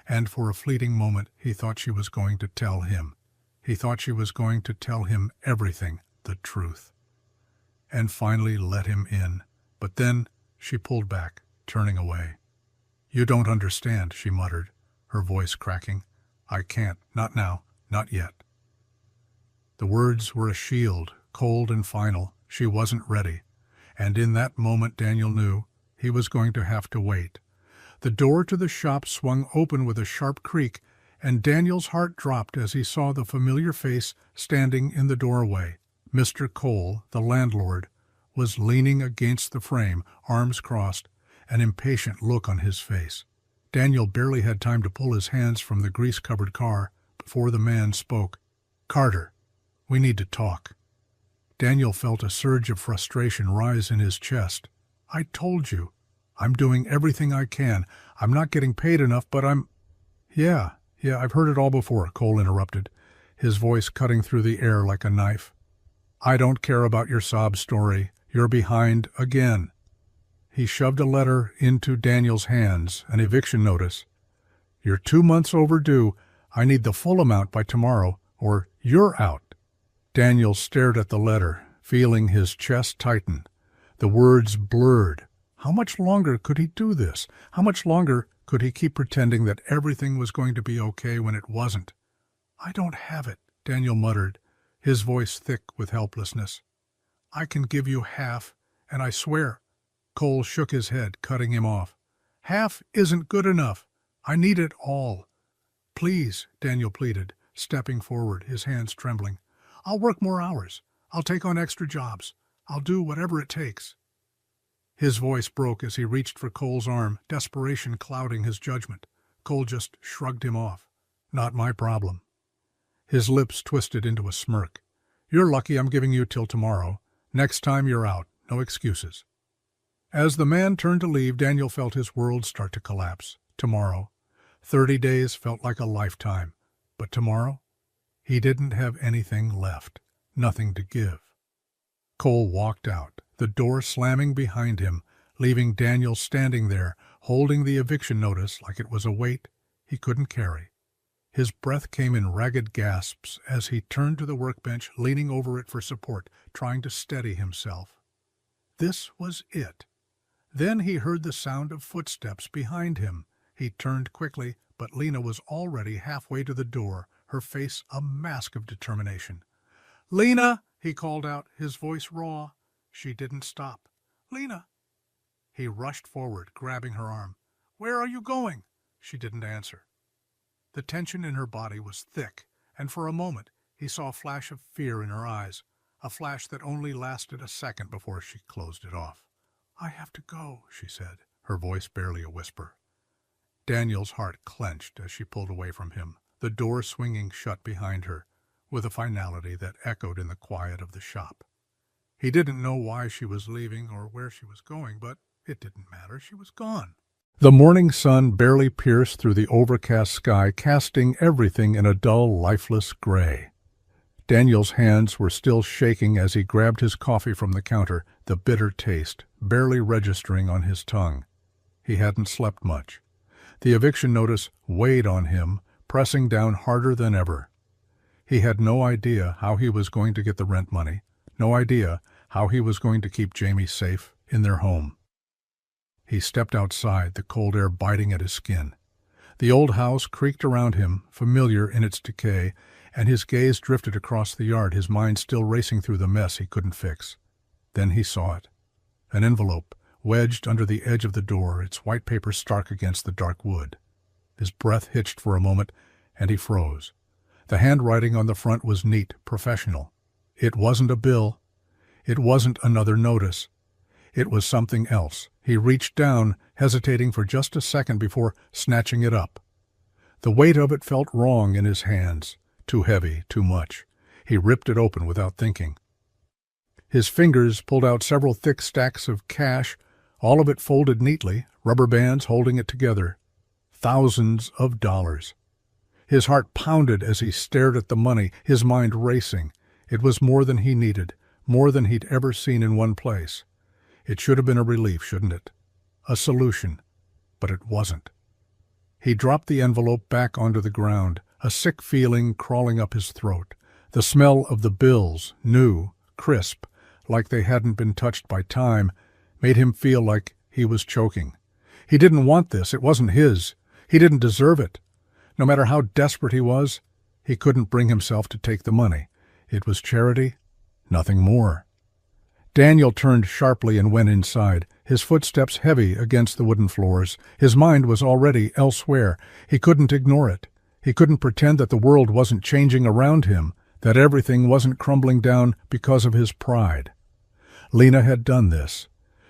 And for a fleeting moment he thought she was going to tell him. He thought she was going to tell him everything, the truth. And finally let him in. But then she pulled back, turning away. "You don't understand," she muttered, her voice cracking. "I can't. Not now. Not yet." The words were a shield, cold and final. She wasn't ready. And in that moment Daniel knew he was going to have to wait. The door to the shop swung open with a sharp creak, and Daniel's heart dropped as he saw the familiar face standing in the doorway. Mr. Cole, the landlord, was leaning against the frame, arms crossed, an impatient look on his face. Daniel barely had time to pull his hands from the grease-covered car before the man spoke. "Carter, we need to talk." Daniel felt a surge of frustration rise in his chest. "I told you. I'm doing everything I can. I'm not getting paid enough, but I'm—" Yeah, I've heard it all before," Cole interrupted, his voice cutting through the air like a knife. "I don't care about your sob story. You're behind again." He shoved a letter into Daniel's hands, an eviction notice. "You're 2 months overdue. I need the full amount by tomorrow, or you're out." Daniel stared at the letter, feeling his chest tighten. The words blurred. How much longer could he do this? How much longer could he keep pretending that everything was going to be okay when it wasn't? "I don't have it," Daniel muttered, his voice thick with helplessness. "I can give you half, and I swear—" Cole shook his head, cutting him off. "Half isn't good enough. I need it all." "Please," Daniel pleaded, stepping forward, his hands trembling. "I'll work more hours. I'll take on extra jobs. I'll do whatever it takes." His voice broke as he reached for Cole's arm, desperation clouding his judgment. Cole just shrugged him off. "Not my problem." His lips twisted into a smirk. "You're lucky I'm giving you till tomorrow. Next time you're out. No excuses." As the man turned to leave, Daniel felt his world start to collapse. Tomorrow. 30 days felt like a lifetime. But tomorrow? He didn't have anything left. Nothing to give. Cole walked out, the door slamming behind him, leaving Daniel standing there, holding the eviction notice like it was a weight he couldn't carry. His breath came in ragged gasps as he turned to the workbench, leaning over it for support, trying to steady himself. This was it. Then he heard the sound of footsteps behind him. He turned quickly, but Lena was already halfway to the door, her face a mask of determination. "Lena!" he called out, his voice raw. She didn't stop. "Lena!" He rushed forward, grabbing her arm. "Where are you going?" She didn't answer. The tension in her body was thick, and for a moment he saw a flash of fear in her eyes, a flash that only lasted a second before she closed it off. "I have to go," she said, her voice barely a whisper. Daniel's heart clenched as she pulled away from him, the door swinging shut behind her, with a finality that echoed in the quiet of the shop. He didn't know why she was leaving or where she was going, but it didn't matter. She was gone. The morning sun barely pierced through the overcast sky, casting everything in a dull, lifeless gray. Daniel's hands were still shaking as he grabbed his coffee from the counter, the bitter taste barely registering on his tongue. He hadn't slept much. The eviction notice weighed on him, pressing down harder than ever. He had no idea how he was going to get the rent money, no idea how he was going to keep Jamie safe in their home. He stepped outside, the cold air biting at his skin. The old house creaked around him, familiar in its decay, and his gaze drifted across the yard, his mind still racing through the mess he couldn't fix. Then he saw it. An envelope, wedged under the edge of the door, its white paper stark against the dark wood. His breath hitched for a moment, and he froze. The handwriting on the front was neat, professional. It wasn't a bill. It wasn't another notice. It was something else. He reached down, hesitating for just a second before snatching it up. The weight of it felt wrong in his hands. Too heavy, too much. He ripped it open without thinking. His fingers pulled out several thick stacks of cash, all of it folded neatly, rubber bands holding it together. Thousands of dollars. His heart pounded as he stared at the money, his mind racing. It was more than he needed, more than he'd ever seen in one place. It should have been a relief, shouldn't it? A solution. But it wasn't. He dropped the envelope back onto the ground, a sick feeling crawling up his throat. The smell of the bills, new, crisp, like they hadn't been touched by time, made him feel like he was choking. He didn't want this. It wasn't his. He didn't deserve it. No matter how desperate he was, he couldn't bring himself to take the money. It was charity, nothing more. Daniel turned sharply and went inside, his footsteps heavy against the wooden floors. His mind was already elsewhere. He couldn't ignore it. He couldn't pretend that the world wasn't changing around him, that everything wasn't crumbling down because of his pride. Lena had done this.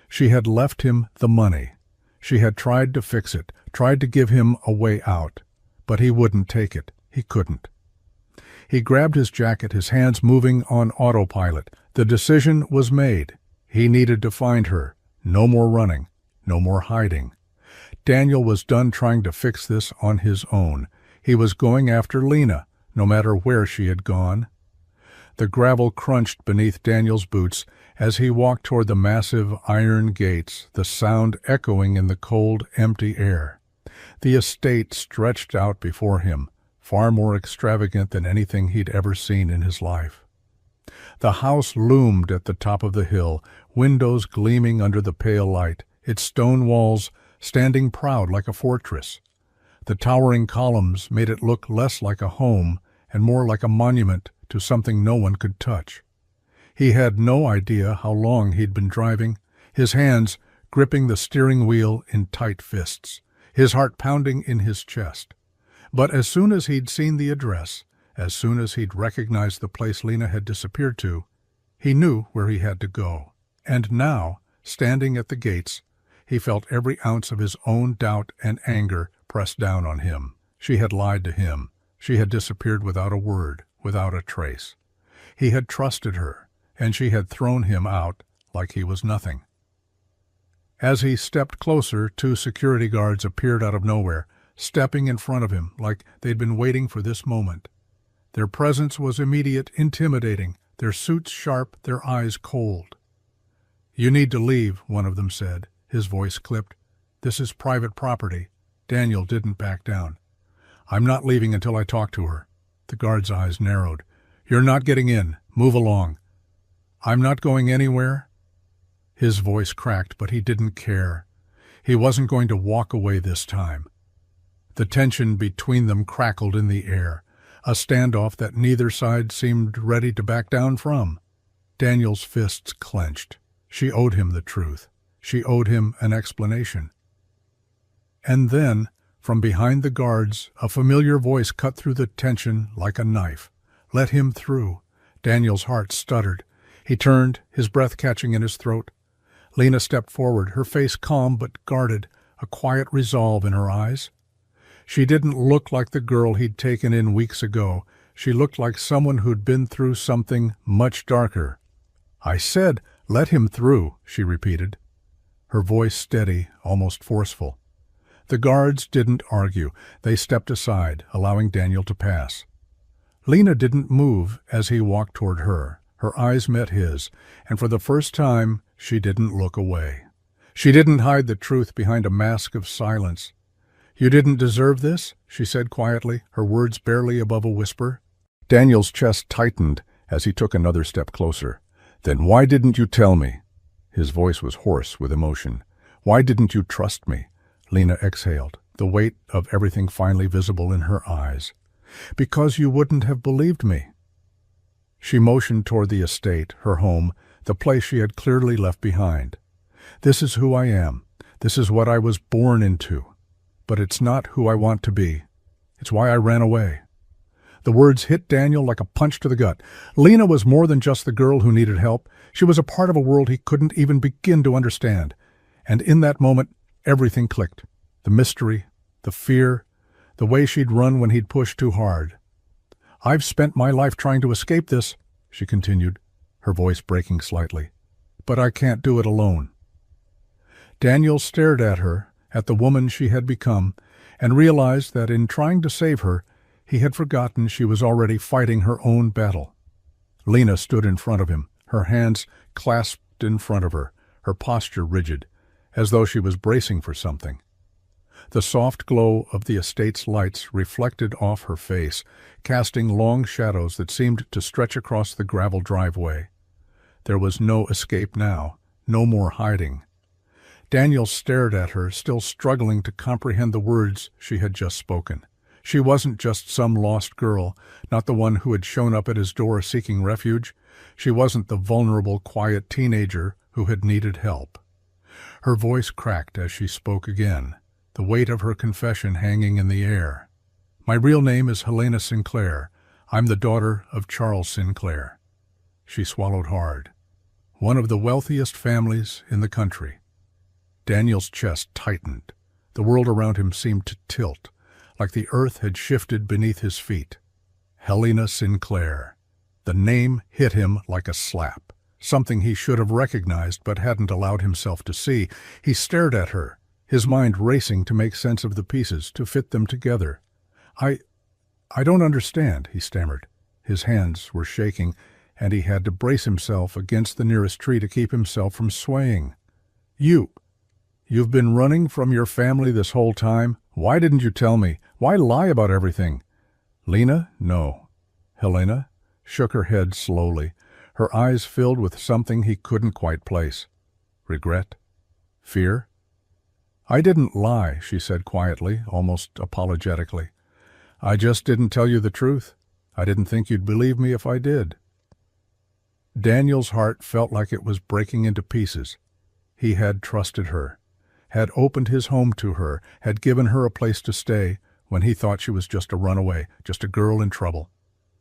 She had left him the money. She had tried to fix it, tried to give him a way out. But he wouldn't take it. He couldn't. He grabbed his jacket, his hands moving on autopilot. The decision was made. He needed to find her. No more running. No more hiding. Daniel was done trying to fix this on his own. He was going after Lena, no matter where she had gone. The gravel crunched beneath Daniel's boots as he walked toward the massive iron gates, the sound echoing in the cold, empty air. The estate stretched out before him, far more extravagant than anything he'd ever seen in his life. The house loomed at the top of the hill, windows gleaming under the pale light, its stone walls standing proud like a fortress. The towering columns made it look less like a home and more like a monument to something no one could touch. He had no idea how long he'd been driving, his hands gripping the steering wheel in tight fists, his heart pounding in his chest. But as soon as he'd seen the address, as soon as he'd recognized the place Lena had disappeared to, he knew where he had to go. And now, standing at the gates, he felt every ounce of his own doubt and anger pressed down on him. She had lied to him. She had disappeared without a word, without a trace. He had trusted her, and she had thrown him out like he was nothing. As he stepped closer, 2 security guards appeared out of nowhere, stepping in front of him like they'd been waiting for this moment. Their presence was immediate, intimidating, their suits sharp, their eyes cold. "You need to leave," one of them said, his voice clipped. "This is private property." Daniel didn't back down. "I'm not leaving until I talk to her." The guard's eyes narrowed. "You're not getting in. Move along." "I'm not going anywhere." His voice cracked, but he didn't care. He wasn't going to walk away this time. The tension between them crackled in the air, a standoff that neither side seemed ready to back down from. Daniel's fists clenched. She owed him the truth. She owed him an explanation. And then, from behind the guards, a familiar voice cut through the tension like a knife. "Let him through." Daniel's heart stuttered. He turned, his breath catching in his throat. Lena stepped forward, her face calm but guarded, a quiet resolve in her eyes. She didn't look like the girl he'd taken in weeks ago. She looked like someone who'd been through something much darker. "I said, let him through," she repeated, her voice steady, almost forceful. The guards didn't argue. They stepped aside, allowing Daniel to pass. Lena didn't move as he walked toward her. Her eyes met his, and for the first time she didn't look away. She didn't hide the truth behind a mask of silence. "You didn't deserve this," she said quietly, her words barely above a whisper. Daniel's chest tightened as he took another step closer. "Then why didn't you tell me?" His voice was hoarse with emotion. "Why didn't you trust me?" Lena exhaled, the weight of everything finally visible in her eyes. "Because you wouldn't have believed me." She motioned toward the estate, her home, the place she had clearly left behind. "This is who I am. This is what I was born into. But it's not who I want to be. It's why I ran away." The words hit Daniel like a punch to the gut. Lena was more than just the girl who needed help. She was a part of a world he couldn't even begin to understand. And in that moment, everything clicked. The mystery, the fear, the way she'd run when he'd pushed too hard. "I've spent my life trying to escape this," she continued, her voice breaking slightly. "But I can't do it alone." Daniel stared at her, at the woman she had become, and realized that in trying to save her, he had forgotten she was already fighting her own battle. Lena stood in front of him, her hands clasped in front of her posture rigid, as though she was bracing for something. The soft glow of the estate's lights reflected off her face, casting long shadows that seemed to stretch across the gravel driveway. There was no escape now, no more hiding. Daniel stared at her, still struggling to comprehend the words she had just spoken. She wasn't just some lost girl, not the one who had shown up at his door seeking refuge. She wasn't the vulnerable, quiet teenager who had needed help. Her voice cracked as she spoke again, the weight of her confession hanging in the air. "My real name is Helena Sinclair. I'm the daughter of Charles Sinclair." She swallowed hard. "One of the wealthiest families in the country." Daniel's chest tightened. The world around him seemed to tilt, like the earth had shifted beneath his feet. Helena Sinclair. The name hit him like a slap, something he should have recognized but hadn't allowed himself to see. He stared at her, his mind racing to make sense of the pieces, to fit them together. I don't understand," he stammered. His hands were shaking, and he had to brace himself against the nearest tree to keep himself from swaying. You've been running from your family this whole time? Why didn't you tell me? Why lie about everything?" "Lena, no." Helena shook her head slowly, her eyes filled with something he couldn't quite place. Regret? Fear? "I didn't lie," she said quietly, almost apologetically. "I just didn't tell you the truth. I didn't think you'd believe me if I did." Daniel's heart felt like it was breaking into pieces. He had trusted her, had opened his home to her, had given her a place to stay when he thought she was just a runaway, just a girl in trouble.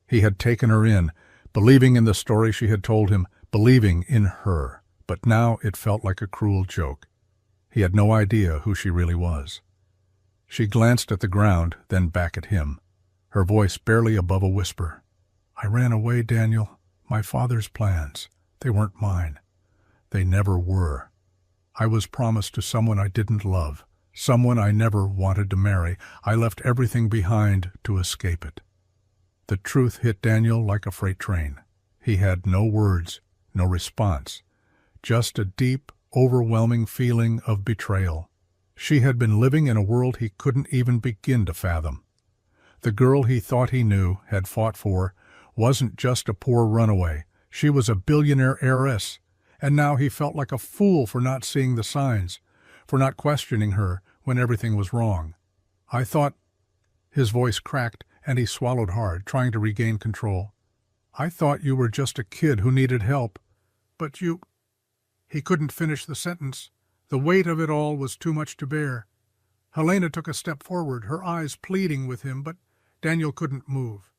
He had taken her in, believing in the story she had told him, believing in her. But now it felt like a cruel joke. He had no idea who she really was. She glanced at the ground, then back at him, her voice barely above a whisper. "I ran away, Daniel. My father's plans. They weren't mine. They never were. I was promised to someone I didn't love, someone I never wanted to marry. I left everything behind to escape it." The truth hit Daniel like a freight train. He had no words, no response, just a deep, overwhelming feeling of betrayal. She had been living in a world he couldn't even begin to fathom. The girl he thought he knew, had fought for, wasn't just a poor runaway. She was a billionaire heiress. And now he felt like a fool for not seeing the signs, for not questioning her when everything was wrong. "I thought—" His voice cracked, and he swallowed hard, trying to regain control. "I thought you were just a kid who needed help. But you—" He couldn't finish the sentence. The weight of it all was too much to bear. Helena took a step forward, her eyes pleading with him, but Daniel couldn't move.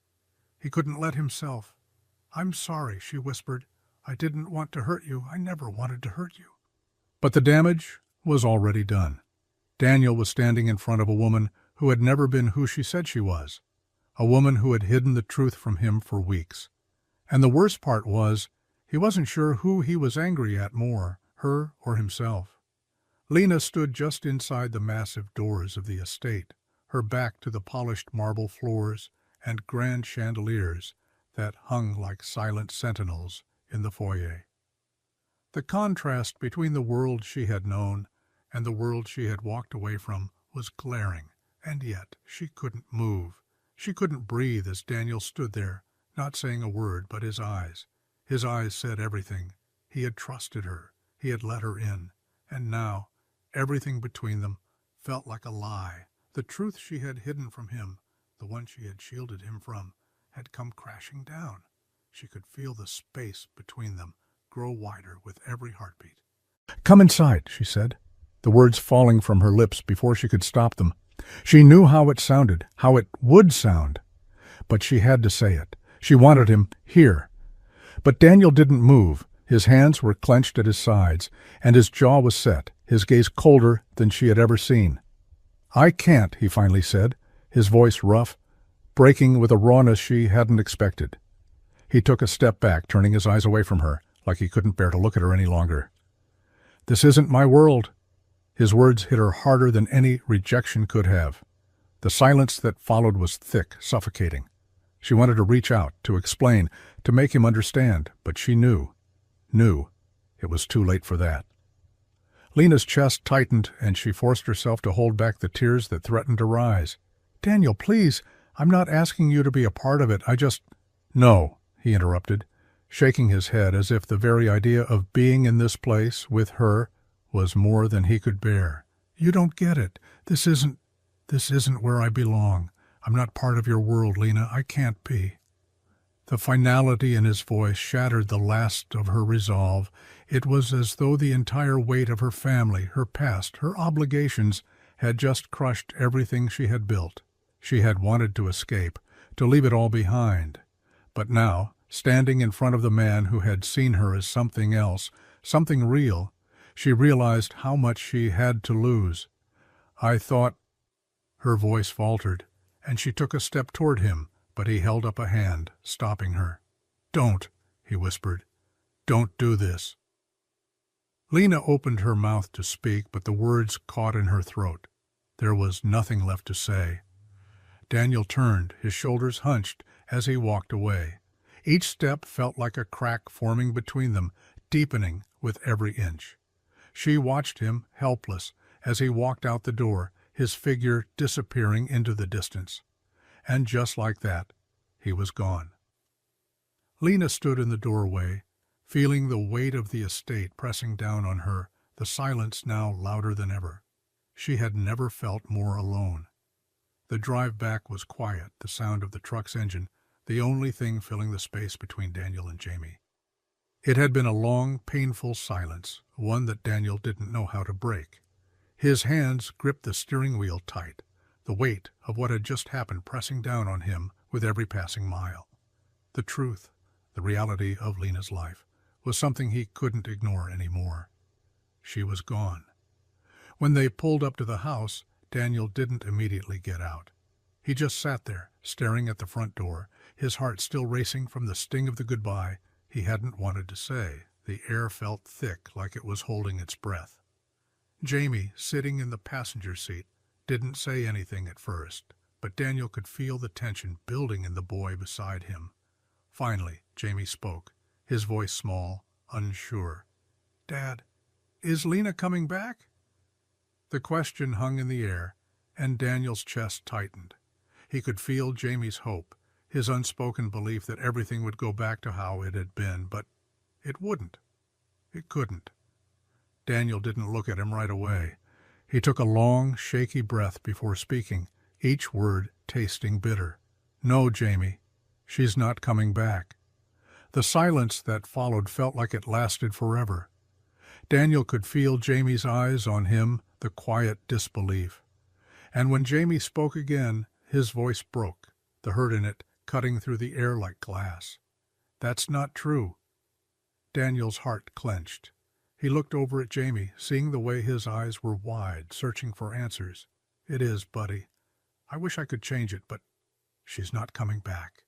He couldn't let himself. "I'm sorry," she whispered. "I didn't want to hurt you. I never wanted to hurt you." But the damage was already done. Daniel was standing in front of a woman who had never been who she said she was, a woman who had hidden the truth from him for weeks. And the worst part was, he wasn't sure who he was angry at more, her or himself. Lena stood just inside the massive doors of the estate, her back to the polished marble floors and grand chandeliers that hung like silent sentinels in the foyer. The contrast between the world she had known and the world she had walked away from was glaring, and yet she couldn't move. She couldn't breathe as Daniel stood there, not saying a word, but his eyes said everything. He had trusted her, he had let her in, and now everything between them felt like a lie. The truth she had hidden from him, the one she had shielded him from, had come crashing down. She could feel the space between them grow wider with every heartbeat. "Come inside," she said, the words falling from her lips before she could stop them. She knew how it sounded, how it would sound, but she had to say it. She wanted him here. But Daniel didn't move. His hands were clenched at his sides, and his jaw was set, his gaze colder than she had ever seen. "I can't," he finally said, his voice rough, breaking with a rawness she hadn't expected. He took a step back, turning his eyes away from her, like he couldn't bear to look at her any longer. "This isn't my world." His words hit her harder than any rejection could have. The silence that followed was thick, suffocating. She wanted to reach out, to explain, to make him understand, but she knew knew it was too late for that. Lena's chest tightened, and she forced herself to hold back the tears that threatened to rise. "Daniel, please, I'm not asking you to be a part of it. I just—" "No," he interrupted, shaking his head as if the very idea of being in this place with her was more than he could bear. "You don't get it. This isn't where I belong. I'm not part of your world, Lena. I can't be." The finality in his voice shattered the last of her resolve. It was as though the entire weight of her family, her past, her obligations, had just crushed everything she had built. She had wanted to escape, to leave it all behind. But now, standing in front of the man who had seen her as something else, something real, she realized how much she had to lose. "I thought—" Her voice faltered, and she took a step toward him, but he held up a hand, stopping her. "Don't," he whispered. "Don't do this." Lena opened her mouth to speak, but the words caught in her throat. There was nothing left to say. Daniel turned, his shoulders hunched, as he walked away. Each step felt like a crack forming between them, deepening with every inch. She watched him, helpless, as he walked out the door, his figure disappearing into the distance. And just like that, he was gone. Lena stood in the doorway, feeling the weight of the estate pressing down on her, the silence now louder than ever. She had never felt more alone. The drive back was quiet, the sound of the truck's engine, the only thing filling the space between Daniel and Jamie. It had been a long, painful silence, one that Daniel didn't know how to break. His hands gripped the steering wheel tight, the weight of what had just happened pressing down on him with every passing mile. The truth, the reality of Lena's life, was something he couldn't ignore anymore. She was gone. When they pulled up to the house, Daniel didn't immediately get out. He just sat there, staring at the front door, his heart still racing from the sting of the goodbye he hadn't wanted to say. The air felt thick, like it was holding its breath. Jamie, sitting in the passenger seat, didn't say anything at first, but Daniel could feel the tension building in the boy beside him. Finally, Jamie spoke, his voice small, unsure. "Dad, is Lena coming back?" The question hung in the air, and Daniel's chest tightened. He could feel Jamie's hope, his unspoken belief that everything would go back to how it had been, but it wouldn't. It couldn't. Daniel didn't look at him right away. He took a long, shaky breath before speaking, each word tasting bitter. "No, Jamie, she's not coming back." The silence that followed felt like it lasted forever. Daniel could feel Jamie's eyes on him, the quiet disbelief. And when Jamie spoke again, his voice broke, the hurt in it cutting through the air like glass. "That's not true." Daniel's heart clenched. He looked over at Jamie, seeing the way his eyes were wide, searching for answers. "It is, buddy. I wish I could change it, but she's not coming back."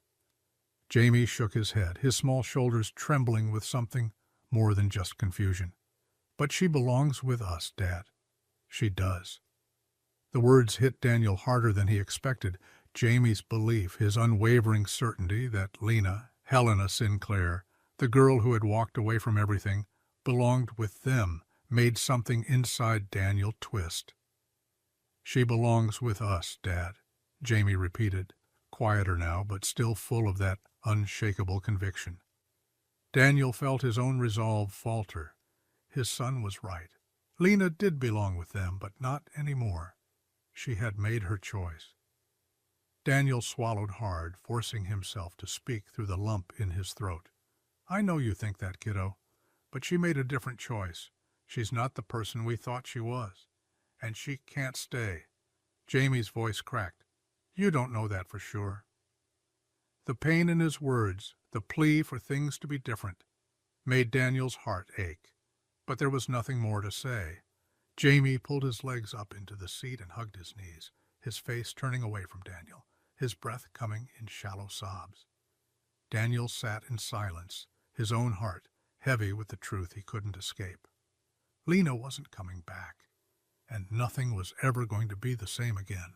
Jamie shook his head, his small shoulders trembling with something more than just confusion. "But she belongs with us, Dad. She does." The words hit Daniel harder than he expected. Jamie's belief, his unwavering certainty that Lena, Helena Sinclair, the girl who had walked away from everything, belonged with them, made something inside Daniel twist. "She belongs with us, Dad," Jamie repeated, quieter now, but still full of that unshakable conviction. Daniel felt his own resolve falter. His son was right. Lena did belong with them, but not anymore. She had made her choice. Daniel swallowed hard, forcing himself to speak through the lump in his throat. "I know you think that, kiddo, but she made a different choice. She's not the person we thought she was. And she can't stay." Jamie's voice cracked. "You don't know that for sure." The pain in his words, the plea for things to be different, made Daniel's heart ache. But there was nothing more to say. Jamie pulled his legs up into the seat and hugged his knees, his face turning away from Daniel, his breath coming in shallow sobs. Daniel sat in silence, his own heart heavy with the truth he couldn't escape. Lena wasn't coming back, and nothing was ever going to be the same again.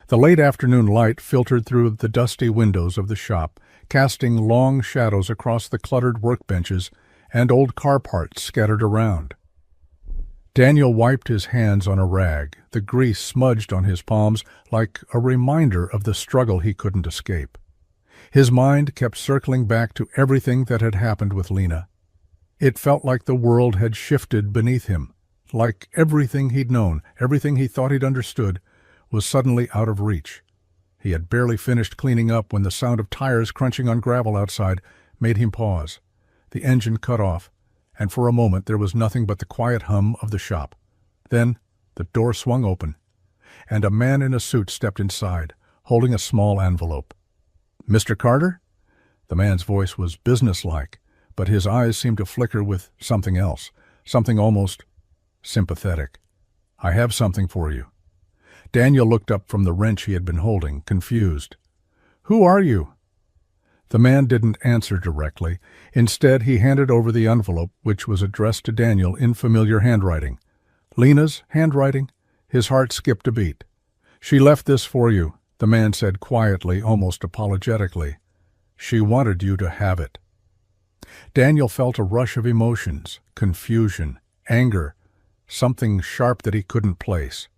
The late afternoon light filtered through the dusty windows of the shop, casting long shadows across the cluttered workbenches and old car parts scattered around. Daniel wiped his hands on a rag, the grease smudged on his palms like a reminder of the struggle he couldn't escape. His mind kept circling back to everything that had happened with Lena. It felt like the world had shifted beneath him, like everything he'd known, everything he thought he'd understood, was suddenly out of reach. He had barely finished cleaning up when the sound of tires crunching on gravel outside made him pause. The engine cut off, and for a moment there was nothing but the quiet hum of the shop. Then the door swung open, and a man in a suit stepped inside, holding a small envelope. "Mr. Carter?" The man's voice was businesslike, but his eyes seemed to flicker with something else, something almost sympathetic. "I have something for you." Daniel looked up from the wrench he had been holding, confused. "Who are you?" The man didn't answer directly. Instead, he handed over the envelope, which was addressed to Daniel in familiar handwriting. Lena's handwriting? His heart skipped a beat. "She left this for you," the man said quietly, almost apologetically. "She wanted you to have it." Daniel felt a rush of emotions, confusion, anger, something sharp that he couldn't place.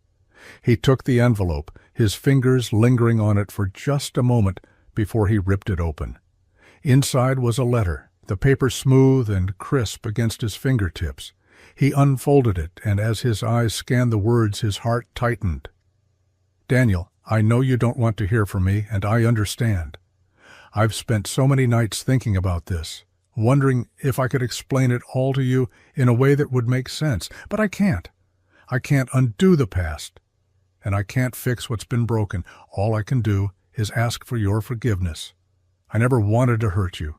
He took the envelope, his fingers lingering on it for just a moment before he ripped it open. Inside was a letter, the paper smooth and crisp against his fingertips. He unfolded it, and as his eyes scanned the words, his heart tightened. "Daniel, I know you don't want to hear from me, and I understand. I've spent so many nights thinking about this, wondering if I could explain it all to you in a way that would make sense, but I can't. I can't undo the past, and I can't fix what's been broken. All I can do is ask for your forgiveness. I never wanted to hurt you.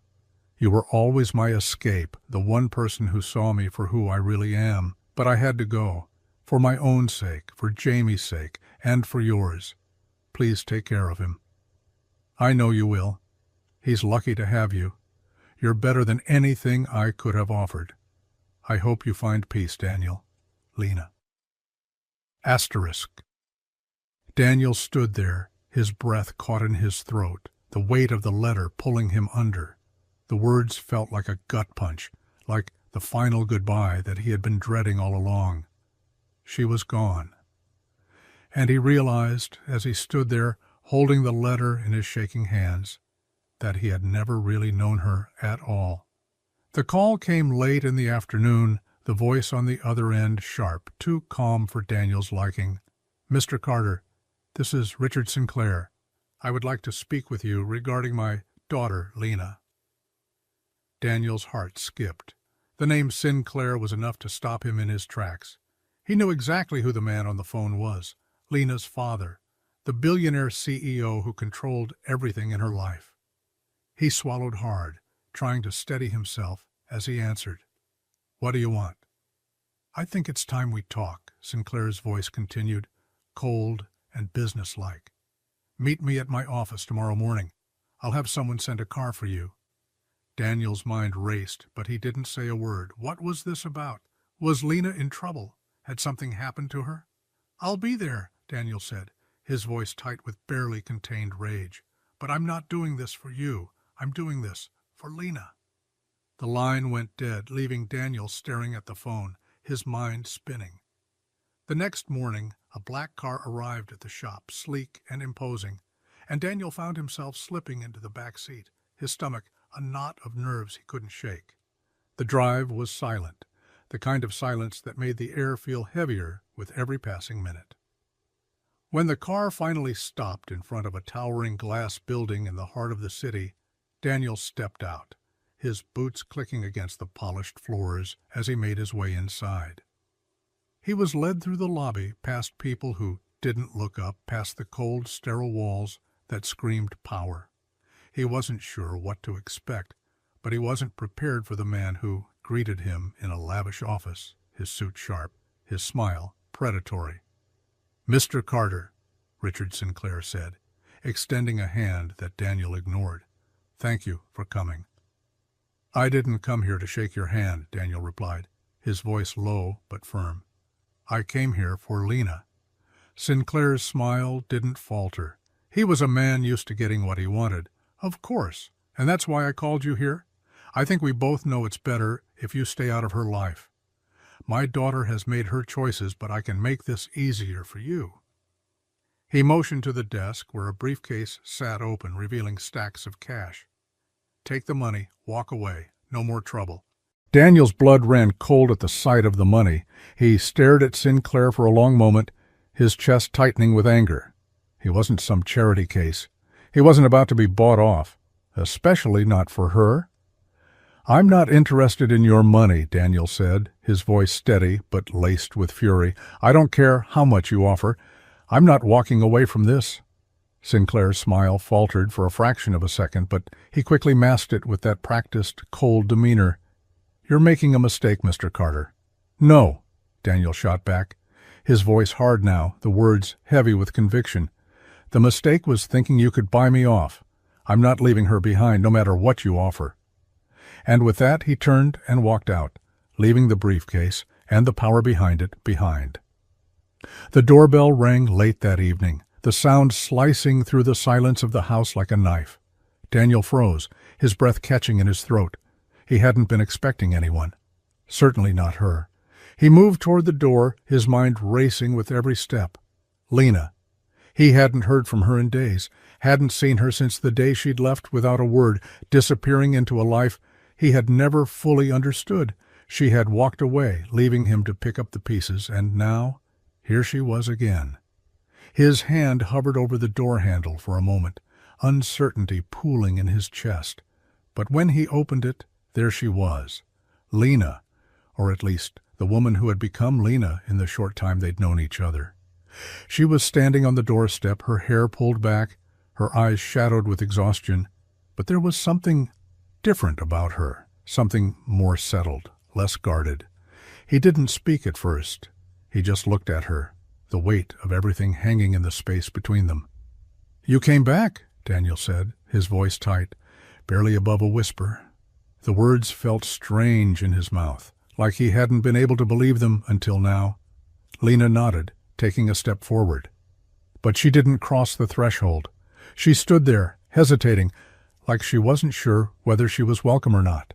You were always my escape, the one person who saw me for who I really am. But I had to go, for my own sake, for Jamie's sake, and for yours. Please take care of him. I know you will. He's lucky to have you. You're better than anything I could have offered. I hope you find peace, Daniel. Lena." Asterisk. Daniel stood there, his breath caught in his throat, the weight of the letter pulling him under. The words felt like a gut punch, like the final goodbye that he had been dreading all along. She was gone. And he realized, as he stood there, holding the letter in his shaking hands, that he had never really known her at all. The call came late in the afternoon, the voice on the other end sharp, too calm for Daniel's liking. "Mr. Carter, this is Richard Sinclair. I would like to speak with you regarding my daughter, Lena." Daniel's heart skipped. The name Sinclair was enough to stop him in his tracks. He knew exactly who the man on the phone was, Lena's father, the billionaire CEO who controlled everything in her life. He swallowed hard, trying to steady himself as he answered. "What do you want?" "I think it's time we talk," Sinclair's voice continued, cold and businesslike. "Meet me at my office tomorrow morning. I'll have someone send a car for you." Daniel's mind raced, but he didn't say a word. What was this about? Was Lena in trouble? Had something happened to her? "I'll be there," Daniel said, his voice tight with barely contained rage. "But I'm not doing this for you. I'm doing this for Lena." The line went dead, leaving Daniel staring at the phone, his mind spinning. The next morning, a black car arrived at the shop, sleek and imposing, and Daniel found himself slipping into the back seat, his stomach a knot of nerves he couldn't shake. The drive was silent, the kind of silence that made the air feel heavier with every passing minute. When the car finally stopped in front of a towering glass building in the heart of the city, Daniel stepped out, his boots clicking against the polished floors as he made his way inside. He was led through the lobby, past people who didn't look up, past the cold, sterile walls that screamed power. He wasn't sure what to expect, but he wasn't prepared for the man who greeted him in a lavish office, his suit sharp, his smile predatory. "Mr. Carter," Richard Sinclair said, extending a hand that Daniel ignored. "Thank you for coming." "I didn't come here to shake your hand," Daniel replied, his voice low but firm. "I came here for Lena." Sinclair's smile didn't falter. He was a man used to getting what he wanted. "Of course, and that's why I called you here. I think we both know it's better if you stay out of her life. My daughter has made her choices, but I can make this easier for you." He motioned to the desk where a briefcase sat open, revealing stacks of cash. "Take the money, walk away, no more trouble." Daniel's blood ran cold at the sight of the money. He stared at Sinclair for a long moment, his chest tightening with anger. He wasn't some charity case. He wasn't about to be bought off, especially not for her. "I'm not interested in your money," Daniel said, his voice steady but laced with fury. "I don't care how much you offer. I'm not walking away from this." Sinclair's smile faltered for a fraction of a second, but he quickly masked it with that practiced, cold demeanor. "You're making a mistake, Mr. Carter." "No," Daniel shot back, his voice hard now, the words heavy with conviction. "The mistake was thinking you could buy me off. I'm not leaving her behind, no matter what you offer." And with that he turned and walked out, leaving the briefcase and the power behind it behind. The doorbell rang late that evening, the sound slicing through the silence of the house like a knife. Daniel froze, his breath catching in his throat. He hadn't been expecting anyone. Certainly not her. He moved toward the door, his mind racing with every step. Lena. He hadn't heard from her in days, hadn't seen her since the day she'd left without a word, disappearing into a life he had never fully understood. She had walked away, leaving him to pick up the pieces, and now, here she was again. His hand hovered over the door handle for a moment, uncertainty pooling in his chest. But when he opened it, there she was. Lena, or at least the woman who had become Lena in the short time they'd known each other. She was standing on the doorstep, her hair pulled back, her eyes shadowed with exhaustion, but there was something different about her, something more settled, less guarded. He didn't speak at first. He just looked at her, the weight of everything hanging in the space between them. "You came back," Daniel said, his voice tight, barely above a whisper. The words felt strange in his mouth, like he hadn't been able to believe them until now. Lena nodded, taking a step forward. But she didn't cross the threshold. She stood there, hesitating, like she wasn't sure whether she was welcome or not.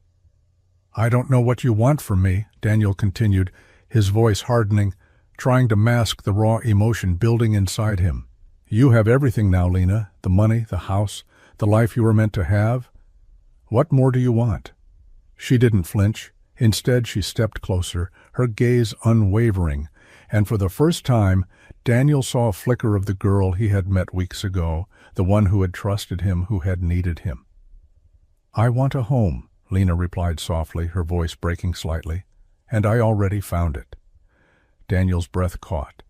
"I don't know what you want from me," Daniel continued, his voice hardening, trying to mask the raw emotion building inside him. "You have everything now, Lena, the money, the house, the life you were meant to have. What more do you want?" She didn't flinch. Instead, she stepped closer, her gaze unwavering, and for the first time, Daniel saw a flicker of the girl he had met weeks ago, the one who had trusted him, who had needed him. "I want a home," Lena replied softly, her voice breaking slightly, "and I already found it." Daniel's breath caught.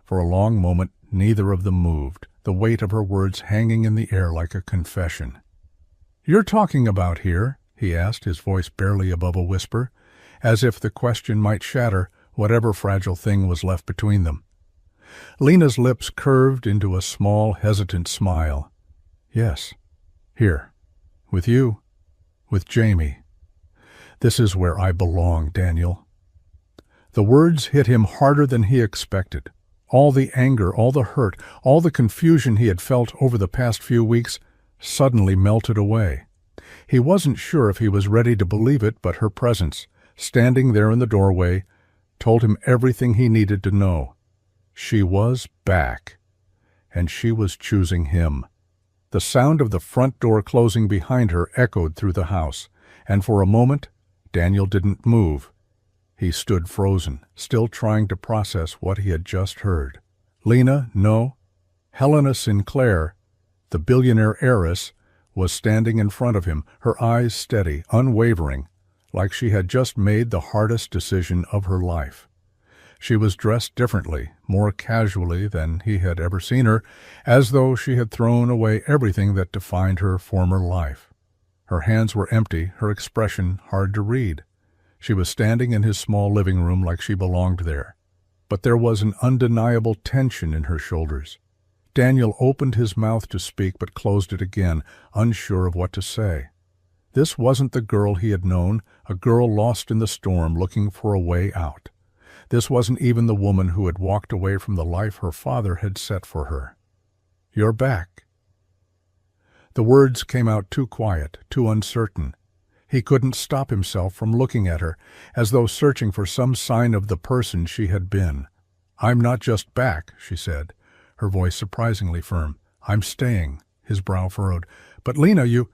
For a long moment, neither of them moved, the weight of her words hanging in the air like a confession. "You're talking about here?" he asked, his voice barely above a whisper, as if the question might shatter whatever fragile thing was left between them. Lena's lips curved into a small, hesitant smile. "Yes, here, with you, with Jamie. This is where I belong, Daniel." The words hit him harder than he expected. All the anger, all the hurt, all the confusion he had felt over the past few weeks suddenly melted away. He wasn't sure if he was ready to believe it, but her presence, standing there in the doorway, told him everything he needed to know. She was back, and she was choosing him. The sound of the front door closing behind her echoed through the house, and for a moment Daniel didn't move. He stood frozen, still trying to process what he had just heard. Lena, no, Helena Sinclair, the billionaire heiress, was standing in front of him, her eyes steady, unwavering, like she had just made the hardest decision of her life. She was dressed differently, more casually than he had ever seen her, as though she had thrown away everything that defined her former life. Her hands were empty, her expression hard to read. She was standing in his small living room like she belonged there, but there was an undeniable tension in her shoulders. Daniel opened his mouth to speak but closed it again, unsure of what to say. This wasn't the girl he had known, a girl lost in the storm looking for a way out. This wasn't even the woman who had walked away from the life her father had set for her. "You're back." The words came out too quiet, too uncertain. He couldn't stop himself from looking at her, as though searching for some sign of the person she had been. "I'm not just back," she said, her voice surprisingly firm. "I'm staying." His brow furrowed. "But Lena, you—"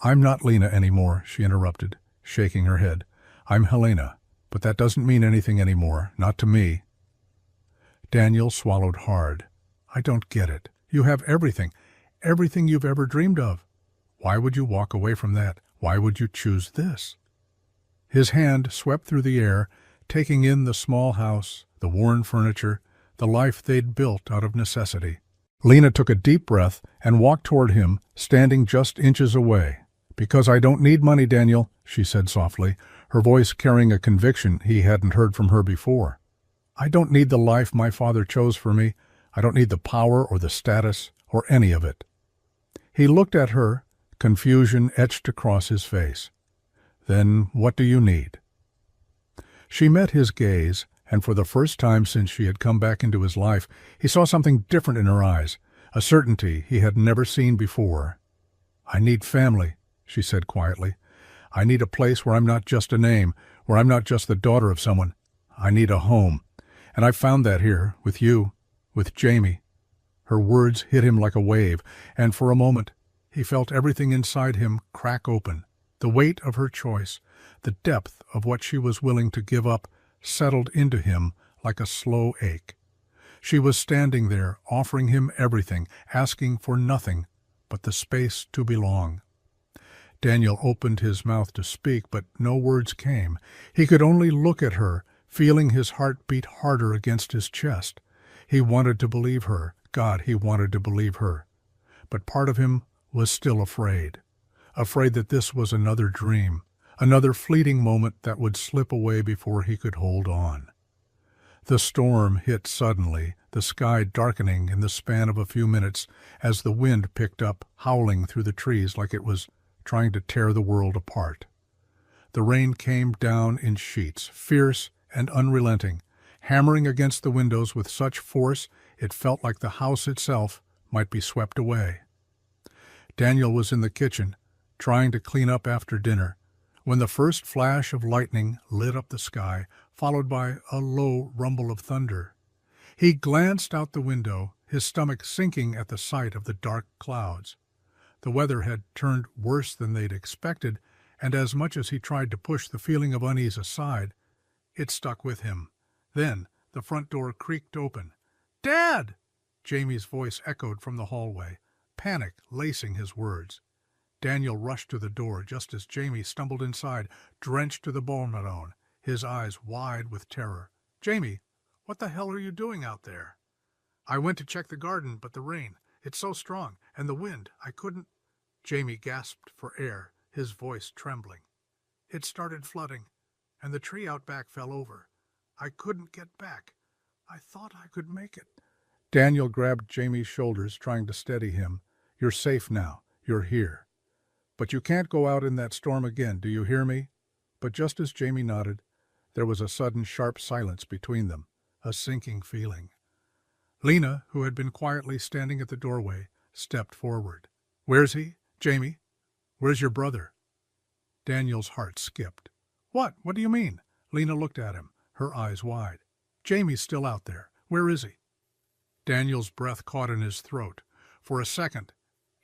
"I'm not Lena anymore," she interrupted, shaking her head. "I'm Helena, but that doesn't mean anything anymore, not to me." Daniel swallowed hard. "I don't get it. You have everything, everything you've ever dreamed of. Why would you walk away from that? Why would you choose this?" His hand swept through the air, taking in the small house, the worn furniture, the life they'd built out of necessity. Lena took a deep breath and walked toward him, standing just inches away. "Because I don't need money, Daniel," she said softly, her voice carrying a conviction he hadn't heard from her before. "I don't need the life my father chose for me. I don't need the power or the status or any of it." He looked at her, confusion etched across his face. "Then what do you need?" She met his gaze, and for the first time since she had come back into his life, he saw something different in her eyes, a certainty he had never seen before. "I need family," she said quietly. "I need a place where I'm not just a name, where I'm not just the daughter of someone. I need a home. And I found that here, with you, with Jamie." Her words hit him like a wave, and for a moment he felt everything inside him crack open. The weight of her choice, the depth of what she was willing to give up, settled into him like a slow ache. She was standing there, offering him everything, asking for nothing but the space to belong. Daniel opened his mouth to speak, but no words came. He could only look at her, feeling his heart beat harder against his chest. He wanted to believe her. God, he wanted to believe her. But part of him was still afraid. Afraid that this was another dream, another fleeting moment that would slip away before he could hold on. The storm hit suddenly, the sky darkening in the span of a few minutes as the wind picked up, howling through the trees like it was trying to tear the world apart. The rain came down in sheets, fierce and unrelenting, hammering against the windows with such force it felt like the house itself might be swept away. Daniel was in the kitchen, trying to clean up after dinner, when the first flash of lightning lit up the sky, followed by a low rumble of thunder. He glanced out the window, his stomach sinking at the sight of the dark clouds. The weather had turned worse than they'd expected, and as much as he tried to push the feeling of unease aside, it stuck with him. Then the front door creaked open. "Dad!" Jamie's voice echoed from the hallway, panic lacing his words. Daniel rushed to the door just as Jamie stumbled inside, drenched to the bone, his eyes wide with terror. "Jamie, what the hell are you doing out there?" "I went to check the garden, but the rain, it's so strong, and the wind, I couldn't—" Jamie gasped for air, his voice trembling. "It started flooding, and the tree out back fell over. I couldn't get back. I thought I could make it." Daniel grabbed Jamie's shoulders, trying to steady him. "You're safe now. You're here. But you can't go out in that storm again, do you hear me?" But just as Jamie nodded, there was a sudden sharp silence between them, a sinking feeling. Lena, who had been quietly standing at the doorway, stepped forward. "Where's he? Jamie? Where's your brother?" Daniel's heart skipped. What do you mean?" Lena looked at him, her eyes wide. "Jamie's still out there. Where is he?" Daniel's breath caught in his throat. For a second,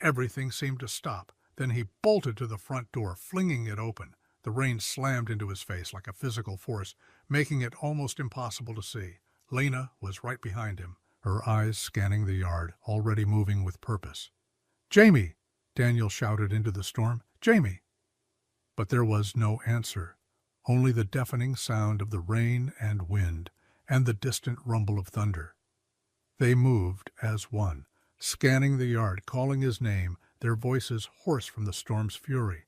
everything seemed to stop. Then he bolted to the front door, flinging it open. The rain slammed into his face like a physical force, making it almost impossible to see. Lena was right behind him, her eyes scanning the yard, already moving with purpose. "Jamie!" Daniel shouted into the storm. "Jamie!" But there was no answer, only the deafening sound of the rain and wind, and the distant rumble of thunder. They moved as one, scanning the yard, calling his name, their voices hoarse from the storm's fury.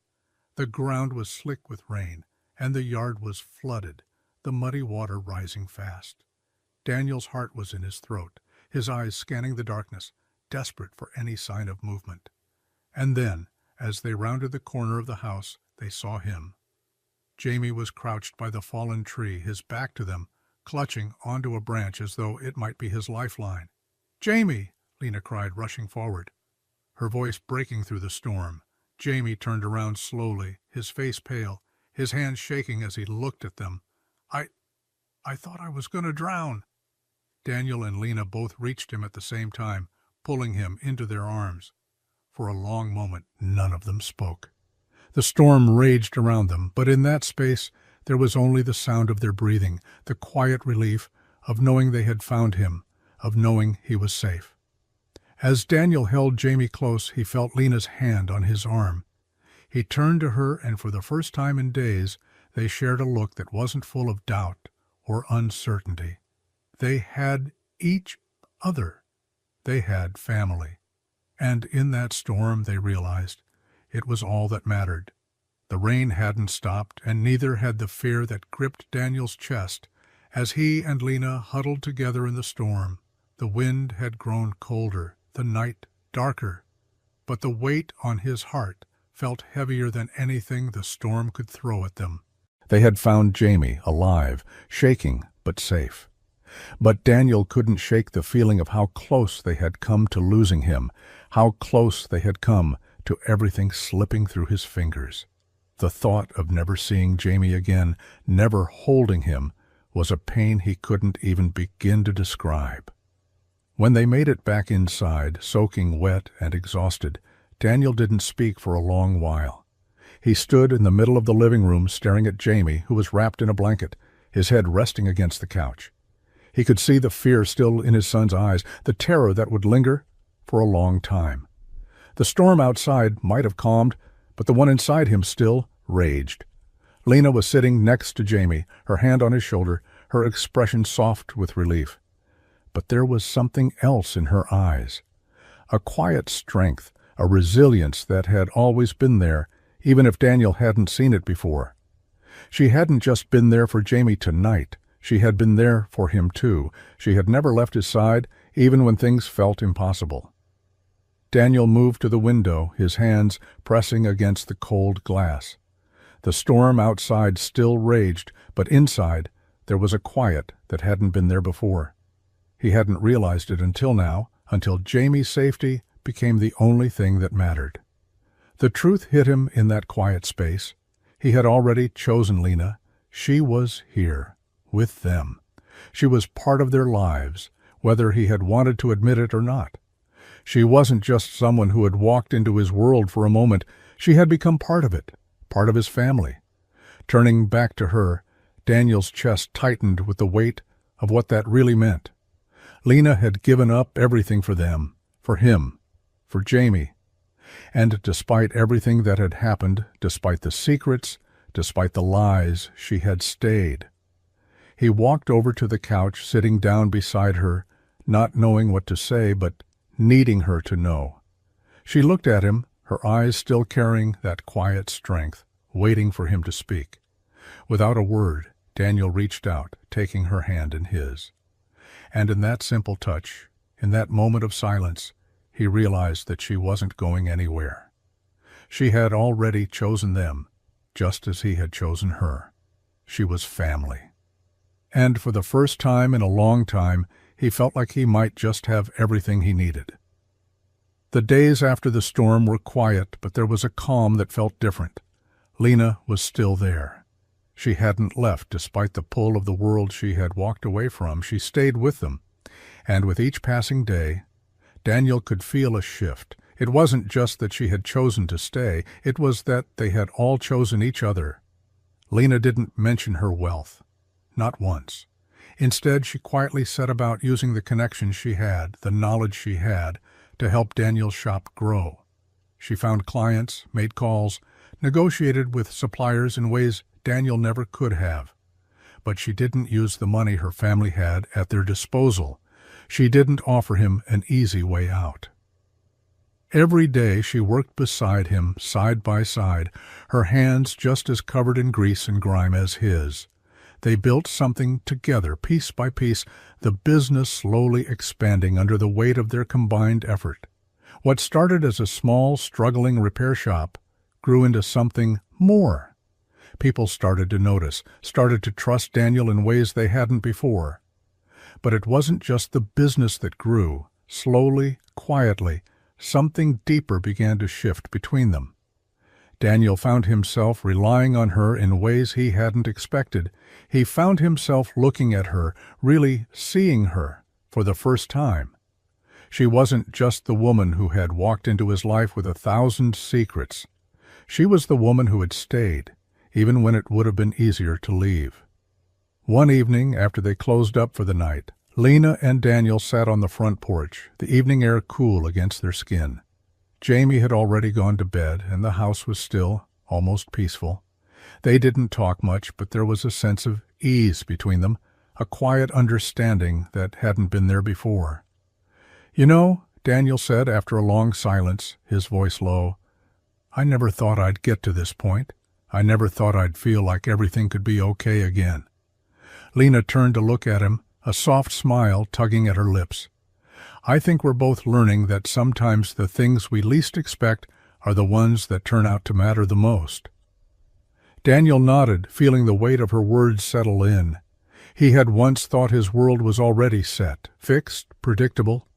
The ground was slick with rain, and the yard was flooded, the muddy water rising fast. Daniel's heart was in his throat, his eyes scanning the darkness, desperate for any sign of movement. And then, as they rounded the corner of the house, they saw him. Jamie was crouched by the fallen tree, his back to them, clutching onto a branch as though it might be his lifeline. "Jamie!" Lena cried, rushing forward, her voice breaking through the storm. Jamie turned around slowly, his face pale, his hands shaking as he looked at them. I thought I was going to drown." Daniel and Lena both reached him at the same time, pulling him into their arms. For a long moment, none of them spoke. The storm raged around them, but in that space there was only the sound of their breathing, the quiet relief of knowing they had found him, of knowing he was safe. As Daniel held Jamie close, he felt Lena's hand on his arm. He turned to her, and for the first time in days, they shared a look that wasn't full of doubt or uncertainty. They had each other. They had family. And in that storm, they realized, it was all that mattered. The rain hadn't stopped, and neither had the fear that gripped Daniel's chest as he and Lena huddled together in the storm. The wind had grown colder, the night darker, but the weight on his heart felt heavier than anything the storm could throw at them. They had found Jamie alive, shaking but safe. But Daniel couldn't shake the feeling of how close they had come to losing him, how close they had come to everything slipping through his fingers. The thought of never seeing Jamie again, never holding him, was a pain he couldn't even begin to describe. When they made it back inside, soaking wet and exhausted, Daniel didn't speak for a long while. He stood in the middle of the living room staring at Jamie, who was wrapped in a blanket, his head resting against the couch. He could see the fear still in his son's eyes, the terror that would linger for a long time. The storm outside might have calmed, but the one inside him still raged. Lena was sitting next to Jamie, her hand on his shoulder, her expression soft with relief. But there was something else in her eyes. A quiet strength, a resilience that had always been there, even if Daniel hadn't seen it before. She hadn't just been there for Jamie tonight. She had been there for him too. She had never left his side, even when things felt impossible. Daniel moved to the window, his hands pressing against the cold glass. The storm outside still raged, but inside there was a quiet that hadn't been there before. He hadn't realized it until now, until Jamie's safety became the only thing that mattered. The truth hit him in that quiet space. He had already chosen Lena. She was here, with them. She was part of their lives, whether he had wanted to admit it or not. She wasn't just someone who had walked into his world for a moment. She had become part of it, part of his family. Turning back to her, Daniel's chest tightened with the weight of what that really meant. Lena had given up everything for them, for him, for Jamie. And despite everything that had happened, despite the secrets, despite the lies, she had stayed. He walked over to the couch, sitting down beside her, not knowing what to say, but needing her to know. She looked at him, her eyes still carrying that quiet strength, waiting for him to speak. Without a word, Daniel reached out, taking her hand in his. And in that simple touch, in that moment of silence, he realized that she wasn't going anywhere. She had already chosen them, just as he had chosen her. She was family. And for the first time in a long time, he felt like he might just have everything he needed. The days after the storm were quiet, but there was a calm that felt different. Lena was still there. She hadn't left despite the pull of the world she had walked away from. She stayed with them. And with each passing day, Daniel could feel a shift. It wasn't just that she had chosen to stay, it was that they had all chosen each other. Lena didn't mention her wealth. Not once. Instead, she quietly set about using the connections she had, the knowledge she had, to help Daniel's shop grow. She found clients, made calls, negotiated with suppliers in ways Daniel never could have. But she didn't use the money her family had at their disposal. She didn't offer him an easy way out. Every day she worked beside him, side by side, her hands just as covered in grease and grime as his. They built something together, piece by piece, the business slowly expanding under the weight of their combined effort. What started as a small, struggling repair shop grew into something more. People started to notice, started to trust Daniel in ways they hadn't before. But it wasn't just the business that grew. Slowly, quietly, something deeper began to shift between them. Daniel found himself relying on her in ways he hadn't expected. He found himself looking at her, really seeing her, for the first time. She wasn't just the woman who had walked into his life with 1,000 secrets. She was the woman who had stayed, even when it would have been easier to leave. One evening, after they closed up for the night, Lena and Daniel sat on the front porch, the evening air cool against their skin. Jamie had already gone to bed, and the house was still, almost peaceful. They didn't talk much, but there was a sense of ease between them, a quiet understanding that hadn't been there before. "You know," Daniel said after a long silence, his voice low, "I never thought I'd get to this point. I never thought I'd feel like everything could be okay again." Lena turned to look at him, a soft smile tugging at her lips. "I think we're both learning that sometimes the things we least expect are the ones that turn out to matter the most." Daniel nodded, feeling the weight of her words settle in. He had once thought his world was already set, fixed, predictable.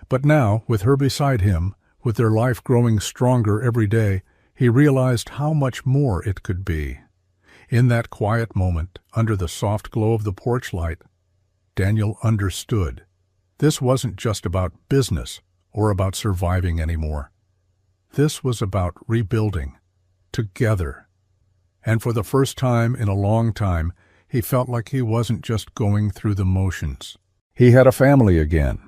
But now, with her beside him, with their life growing stronger every day, he realized how much more it could be. In that quiet moment, under the soft glow of the porch light, Daniel understood. This wasn't just about business or about surviving anymore. This was about rebuilding, together. And for the first time in a long time, he felt like he wasn't just going through the motions. He had a family again.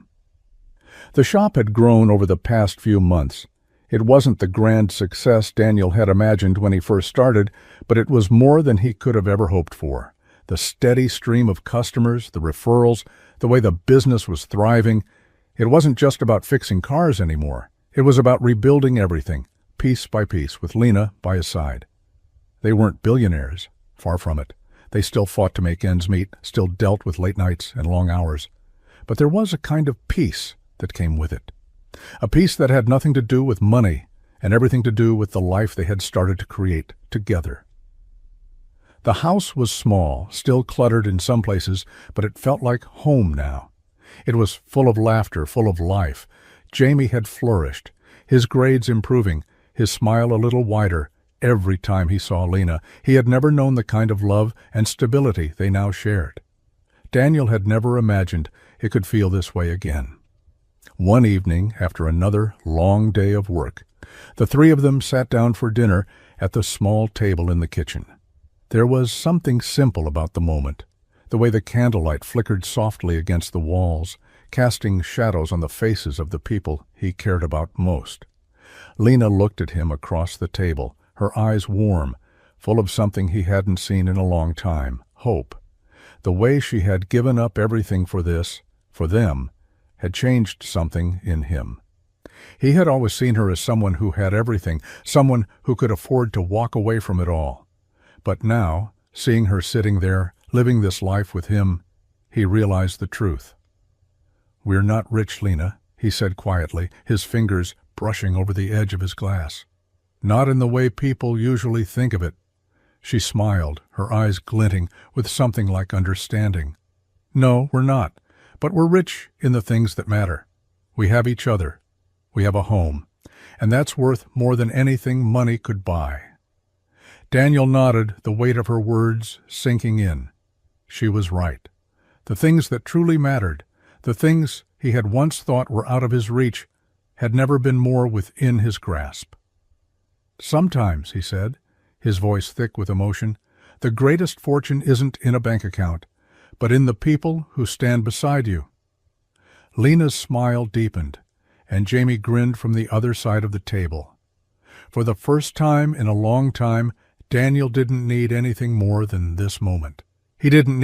The shop had grown over the past few months. It wasn't the grand success Daniel had imagined when he first started, but it was more than he could have ever hoped for. The steady stream of customers, the referrals, the way the business was thriving. It wasn't just about fixing cars anymore. It was about rebuilding everything, piece by piece, with Lena by his side. They weren't billionaires, far from it. They still fought to make ends meet, still dealt with late nights and long hours. But there was a kind of peace that came with it. A peace that had nothing to do with money and everything to do with the life they had started to create together. The house was small, still cluttered in some places, but it felt like home now. It was full of laughter, full of life. Jamie had flourished, his grades improving, his smile a little wider every time he saw Lena. He had never known the kind of love and stability they now shared. Daniel had never imagined it could feel this way again. One evening, after another long day of work, the three of them sat down for dinner at the small table in the kitchen. There was something simple about the moment, the way the candlelight flickered softly against the walls, casting shadows on the faces of the people he cared about most. Lena looked at him across the table, her eyes warm, full of something he hadn't seen in a long time, hope. The way she had given up everything for this, for them, had changed something in him. He had always seen her as someone who had everything, someone who could afford to walk away from it all. But now, seeing her sitting there, living this life with him, he realized the truth. "We're not rich, Lena," he said quietly, his fingers brushing over the edge of his glass. "Not in the way people usually think of it." She smiled, her eyes glinting with something like understanding. "No, we're not. But we're rich in the things that matter. We have each other. We have a home. And that's worth more than anything money could buy." Daniel nodded, the weight of her words sinking in. She was right. The things that truly mattered, the things he had once thought were out of his reach, had never been more within his grasp. "Sometimes," he said, his voice thick with emotion, "the greatest fortune isn't in a bank account, but in the people who stand beside you." Lena's smile deepened, and Jamie grinned from the other side of the table. For the first time in a long time, Daniel didn't need anything more than this moment. He didn't